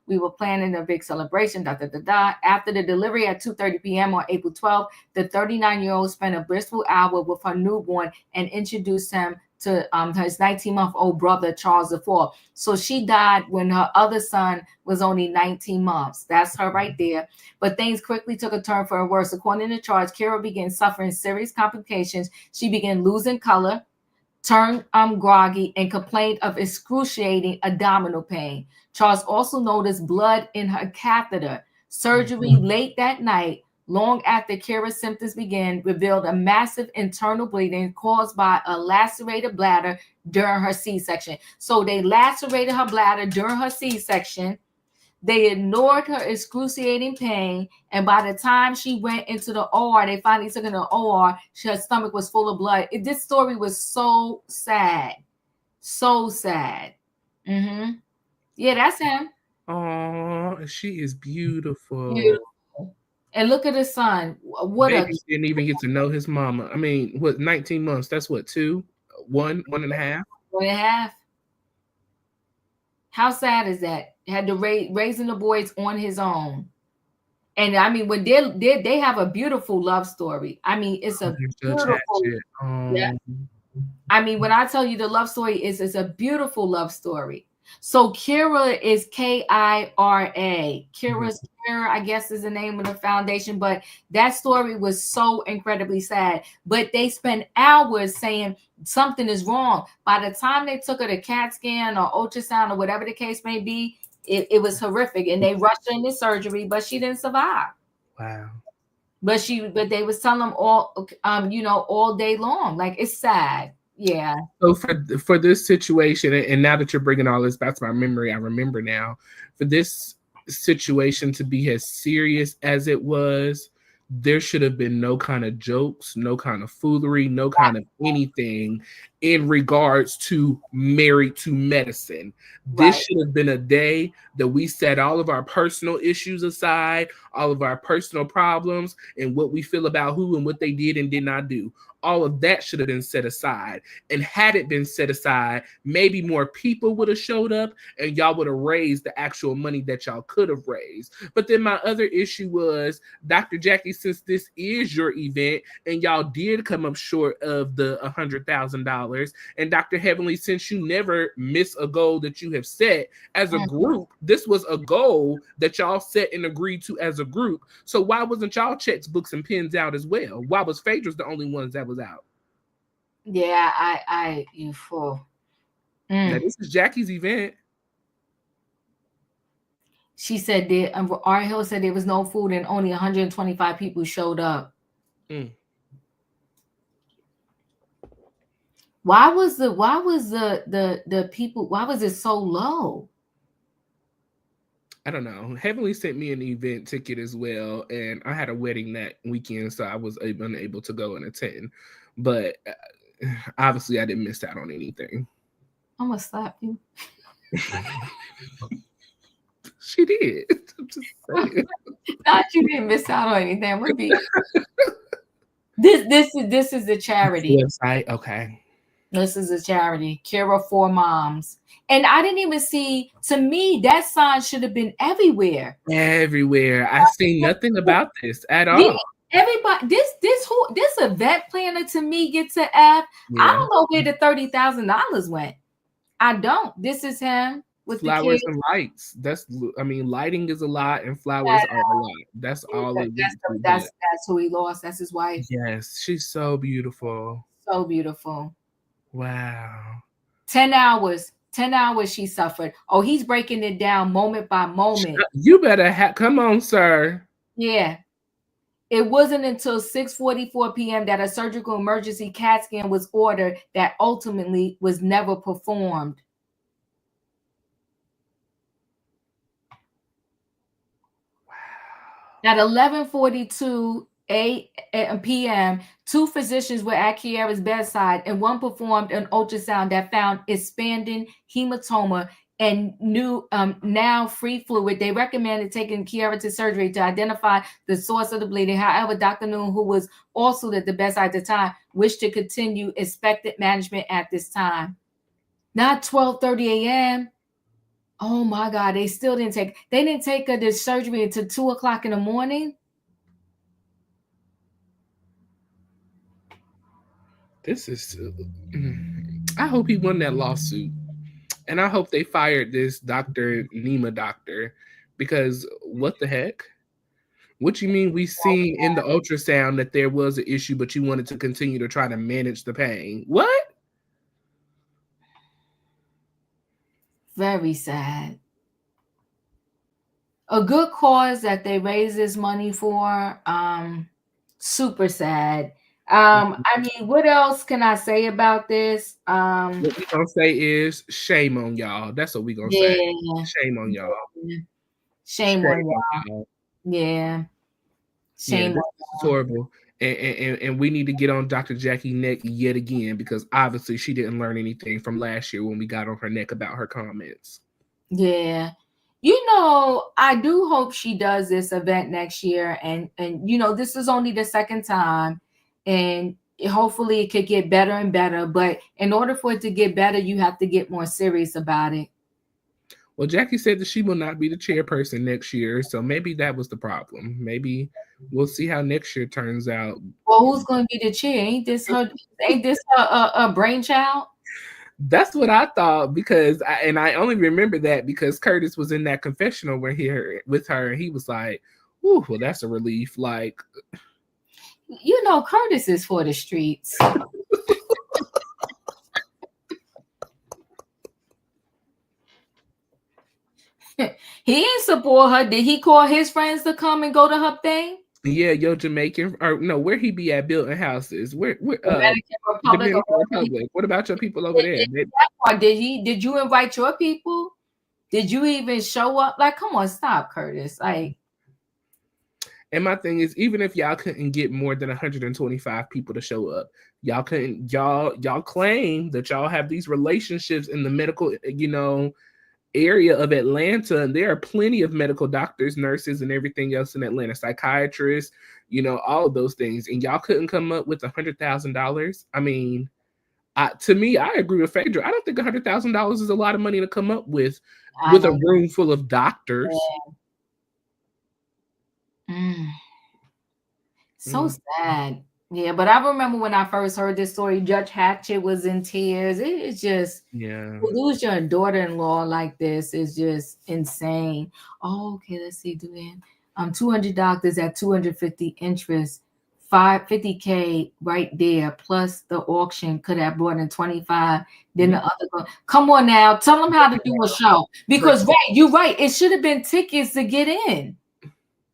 We were planning a big celebration. Da, da, da, da. After the delivery at 2:30 p.m. on April 12th, the 39-year-old spent a blissful hour with her newborn and introduced him to his 19-month-old brother, Charles IV. So she died when her other son was only 19 months. That's her right there. But things quickly took a turn for the worse. According to Charles, Kira began suffering serious complications. She began losing color, turned groggy, and complained of excruciating abdominal pain. Charles also noticed blood in her catheter. Surgery late that night, long after Kira's symptoms began, revealed a massive internal bleeding caused by a lacerated bladder during her C-section. So they lacerated her bladder during her C-section. They ignored her excruciating pain, and by the time she went into the OR, they finally took her to the OR. Her stomach was full of blood. This story was so sad, so sad. Mm-hmm. Yeah, that's him. Oh, she is beautiful. Beautiful. And look at his son. What Baby a didn't even get to know his mama. I mean, what, 19 months? That's what, 2, 1.5. 1.5. How sad is that? Had to raising the boys on his own. And I mean, when they have a beautiful love story. I mean, it's a beautiful. Yeah. I mean, when I tell you the love story is a beautiful love story. So Kira is Kira. Kira's Kira, I guess, is the name of the foundation. But that story was so incredibly sad. But they spent hours saying something is wrong. By the time they took her to CAT scan or ultrasound or whatever the case may be, it was horrific. And they rushed her into surgery, but she didn't survive. Wow. But they was telling them all, all day long. Like, it's sad. Yeah. So for this situation, and now that you're bringing all this back to my memory, I remember now, for this situation to be as serious as it was, there should have been no kind of jokes, no kind of foolery, no kind of anything in regards to Married to Medicine. This should have been a day that we set all of our personal issues aside, all of our personal problems, and what we feel about who and what they did and did not do. All of that should have been set aside. And had it been set aside, maybe more people would have showed up and y'all would have raised the actual money that y'all could have raised. But then my other issue was, Dr. Jackie, since this is your event and y'all did come up short of the $100,000, and Dr. Heavenly, since you never miss a goal that you have set as a group, this was a goal that y'all set and agreed to as a group. So why wasn't y'all checks, books, and pens out as well? Why was Phaedra's the only ones that was out? Yeah, you fool. Now, this is Jackie's event. She said that R. Hill said there was no food and only 125 people showed up. Why was the people, why was it so low? I don't know. Heavenly sent me an event ticket as well, and I had a wedding that weekend, so I was unable to go and attend. But obviously, I didn't miss out on anything. I'm gonna slap you. She did. I'm just saying. Not you didn't miss out on anything. Would be this is a charity website. Okay. This is a charity, Kira for Moms. And I didn't even see, to me, that sign should have been everywhere. Everywhere. I see nothing about this at all. Everybody, this event planner to me gets an F. Yeah. I don't know where the $30,000 went. I don't. This is him with flowers the and lights. Lighting is a lot, and flowers are a lot. That's all it is. That's who he lost. That's his wife. Yes, she's so beautiful. So beautiful. Wow. 10 hours she suffered. Oh, he's breaking it down moment by moment. You better come on, sir. Yeah. It wasn't until 6:44 p.m. that a surgical emergency CAT scan was ordered that ultimately was never performed. Wow. At 11:42 p.m., 2 physicians were at Kiara's bedside, and one performed an ultrasound that found expanding hematoma and now free fluid. They recommended taking Kiara to surgery to identify the source of the bleeding. However, Dr. Noon, who was also at the bedside at the time, wished to continue expected management at this time. Not 12:30 a.m. Oh my God, they still didn't take. They didn't take her to surgery until 2 o'clock in the morning. This is. I hope he won that lawsuit, and I hope they fired this Dr. Nima doctor, because what the heck? What you mean we seen in the ultrasound that there was an issue, but you wanted to continue to try to manage the pain? What? Very sad. A good cause that they raise this money for. Super sad. I mean, what else can I say about this? What we gonna say is shame on y'all. That's what we gonna say. Yeah. Shame on y'all. Shame on y'all. Yeah. Yeah, Shame this on is y'all. horrible. And we need to get on Dr. Jackie neck yet again, because obviously she didn't learn anything from last year when we got on her neck about her comments. Yeah. You know, I do hope she does this event next year, and you know, this is only the second time, and hopefully it could get better and better, but in order for it to get better, you have to get more serious about it. Well, Jackie said that she will not be the chairperson next year, so maybe that was the problem. Maybe we'll see how next year turns out. Well, who's going to be the chair? Ain't this her? Ain't this a brainchild? That's what I thought, because I only remember that because Curtis was in that confessional where with her, and he was like, "Ooh, well, that's a relief." Like, you know, Curtis is for the streets. He ain't support her. Did he call his friends to come and go to her thing? yeah, yo, Jamaican, or no, where he be at building houses? Where Dominican Republic. Dominican Republic. What about your people over there? Did you invite your people? Did you even show up? Like, come on, stop, Curtis. Like, and my thing is, even if y'all couldn't get more than 125 people to show up, y'all couldn't. Y'all claim that y'all have these relationships in the medical, area of Atlanta, and there are plenty of medical doctors, nurses, and everything else in Atlanta, psychiatrists, all of those things, and y'all couldn't come up with $100,000. I mean, to me, I agree with Phaedra. I don't think $100,000 is a lot of money to come up with a room full of doctors. Yeah. So sad. Yeah, but I remember when I first heard this story, Judge Hatchett was in tears. It's just, to lose your daughter-in-law like this is just insane. Oh, okay, let's see, 200 doctors at 250 interest, 50K right there, plus the auction could have brought in 25. Then the other, come on now, tell them how to do a show. Because you're right, it should have been tickets to get in.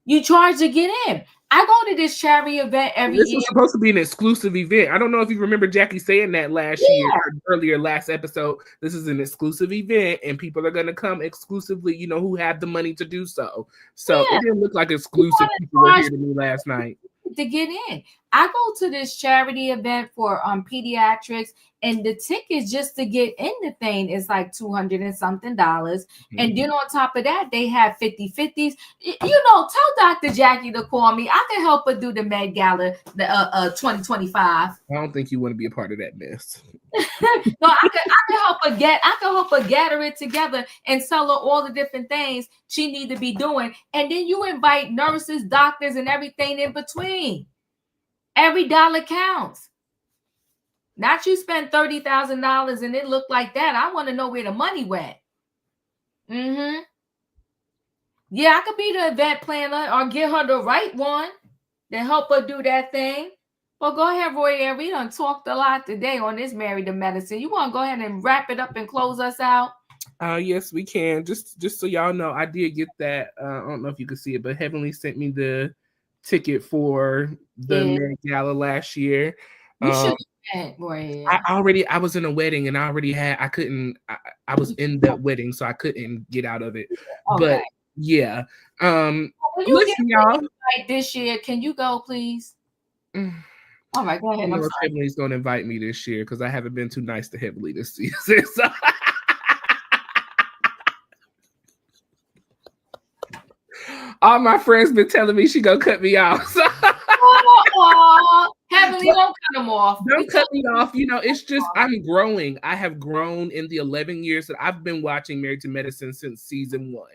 You charge to get in. I go to this charity event every year. This was supposed to be an exclusive event. I don't know if you remember Jackie saying that last episode. This is an exclusive event, and people are going to come exclusively, who have the money to do so. So it didn't look like exclusive people were here to me last night. To get in. I go to this charity event for pediatrics, and the tickets just to get in the thing is like $200 and something. And then on top of that, they have 50/50s. Tell Dr. Jackie to call me. I can help her do the Med Gala 2025. I don't think you want to be a part of that mess. No, I can help her gather it together and tell her all the different things she need to be doing. And then you invite nurses, doctors, and everything in between. Every dollar counts. Not you spend $30,000 and it looked like that. I want to know where the money went. Yeah, I could be the event planner or get her the right one to help her do that thing. Well, go ahead, Royaire. We done talked a lot today on this Married to Medicine. You want to go ahead and wrap it up and close us out? Yes, we can. Just so y'all know, I did get that. I don't know if you could see it, but Heavenly sent me the ticket for the Med Gala last year. You should have went, Royaire. I was in a wedding, and I was in that wedding, so I couldn't get out of it. Okay. But yeah. Listen, y'all. This year, can you go, please? All right, go ahead. I don't know if Heavenly's going to invite me this year because I haven't been too nice to Heavenly this season. So. All my friends been telling me she gonna cut me off. So. Heavenly, don't cut them off. Don't cut me off. You know, it's just I'm growing. I have grown in the 11 years that I've been watching Married to Medicine since season 1.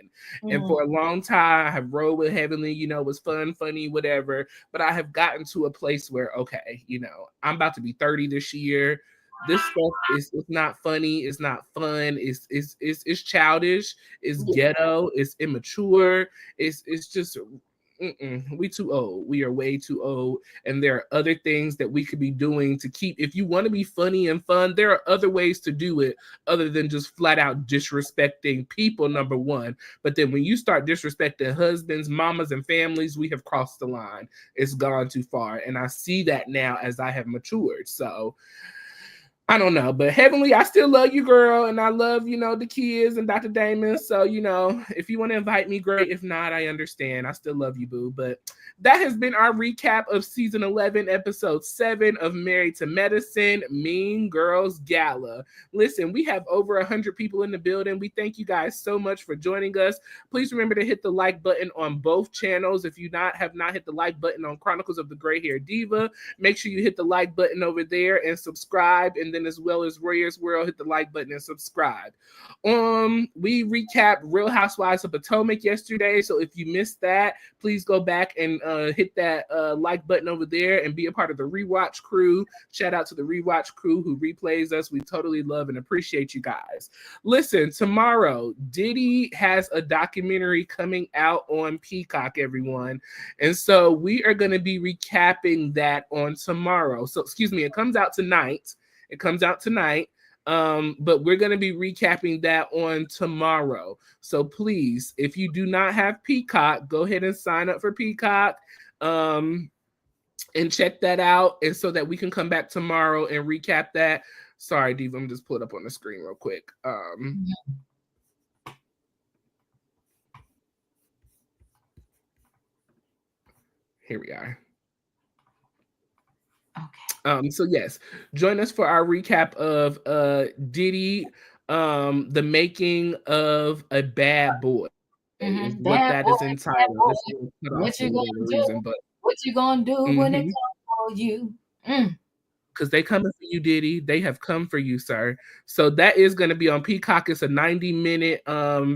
And for a long time, I have rolled with Heavenly, you know, it was fun, funny, whatever. But I have gotten to a place where, okay, you know, I'm about to be 30 this year. This stuff is it's not funny, it's not fun, it's childish, it's ghetto, it's immature, it's just we too old. We are way too old. And there are other things that we could be doing to keep, if you want to be funny and fun, there are other ways to do it other than just flat out disrespecting people, number one. But then when you start disrespecting husbands, mamas, and families, we have crossed the line. It's gone too far. And I see that now as I have matured. So I don't know, but Heavenly, I still love you, girl, and I love, you know, the kids and Dr. Damon. So, you know, if you want to invite me, great. If not, I understand. I still love you, boo. But that has been our recap of season 11, episode 7 of Married to Medicine, Mean Girls Gala. Listen, we have over 100 people in the building. We thank you guys so much for joining us. Please remember to hit the like button on both channels. If you have not hit the like button on Chronicles of the Gray Hair Diva, make sure you hit the like button over there and subscribe. And then as well as Royaire's World, hit the like button and subscribe. We recapped Real Housewives of Potomac yesterday, so if you missed that, please go back and hit that like button over there and be a part of the rewatch crew. Shout out to the rewatch crew who replays us. We totally love and appreciate you guys. Listen, tomorrow, Diddy has a documentary coming out on Peacock, everyone. And so we are going to be recapping that on tomorrow. So, excuse me, it comes out tonight. But we're going to be recapping that on tomorrow. So please, if you do not have Peacock, go ahead and sign up for Peacock and check that out. And so that we can come back tomorrow and recap that. Sorry, Diva, I'm just pull it up on the screen real quick. Here we are. Okay. So yes, join us for our recap of Diddy, the making of a bad boy. Is what that is entitled. What you gonna do? What you gonna do when it comes for you? Because they coming for you, Diddy. They have come for you, sir. So that is going to be on Peacock. It's a 90-minute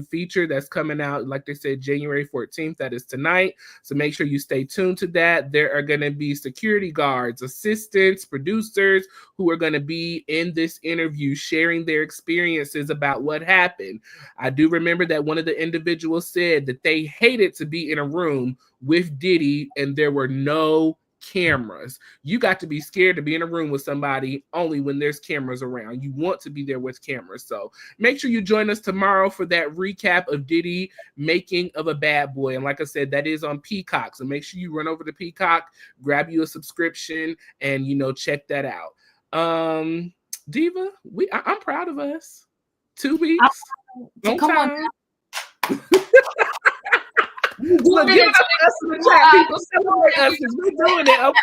feature that's coming out, like they said, January 14th. That is tonight. So make sure you stay tuned to that. There are going to be security guards, assistants, producers who are going to be in this interview sharing their experiences about what happened. I do remember that one of the individuals said that they hated to be in a room with Diddy and there were no cameras. You got to be scared to be in a room with somebody only when there's cameras around. You want to be there with cameras. So make sure you join us tomorrow for that recap of Diddy making of a bad boy. And like I said, that is on Peacock. So make sure you run over to Peacock, grab you a subscription, and check that out. Diva, I'm proud of us. 2 weeks. Come on. Look, give us in the chat. People celebrate us because we're doing it. Okay,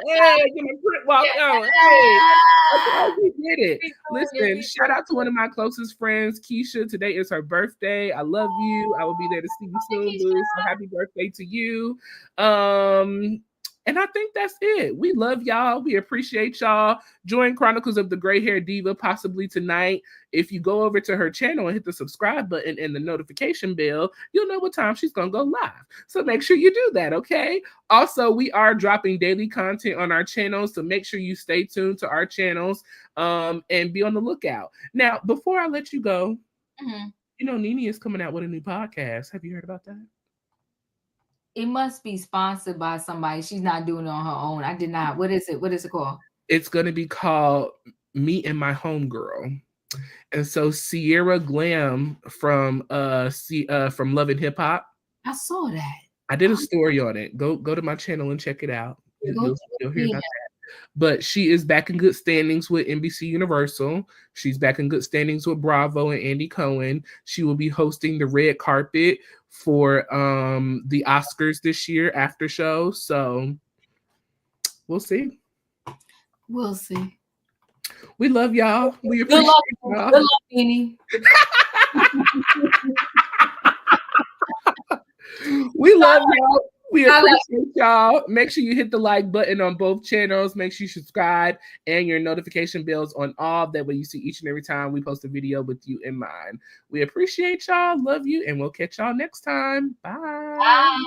hey, give me a quick walk on. Hey, okay, we did it. Listen, shout out to one of my closest friends, Keisha. Today is her birthday. I love you. I will be there to see you soon, boo. So happy birthday to you. And I think that's it. We love y'all. We appreciate y'all. Join Chronicles of the Gray Hair Diva possibly tonight. If you go over to her channel and hit the subscribe button and the notification bell, you'll know what time she's going to go live. So make sure you do that, okay? Also, we are dropping daily content on our channels, so make sure you stay tuned to our channels and be on the lookout. Now, before I let you go, Nene is coming out with a new podcast. Have you heard about that? It must be sponsored by somebody. She's not doing it on her own. I did not. What is it? What is it called? It's going to be called Me and My Homegirl. And so Sierra Glam from Love and Hip Hop. I saw that. I did a story on it. Go to my channel and check it out. You'll hear about that. But she is back in good standings with NBC Universal. She's back in good standings with Bravo and Andy Cohen. She will be hosting the red carpet for the Oscars this year after show. So we'll see. We'll see. We love y'all. We appreciate y'all. Good luck, Nene. We love y'all. We We appreciate y'all. Make sure you hit the like button on both channels. Make sure you subscribe and your notification bells on all. That way you see each and every time we post a video with you in mind. We appreciate y'all. Love you. And we'll catch y'all next time. Bye. Bye.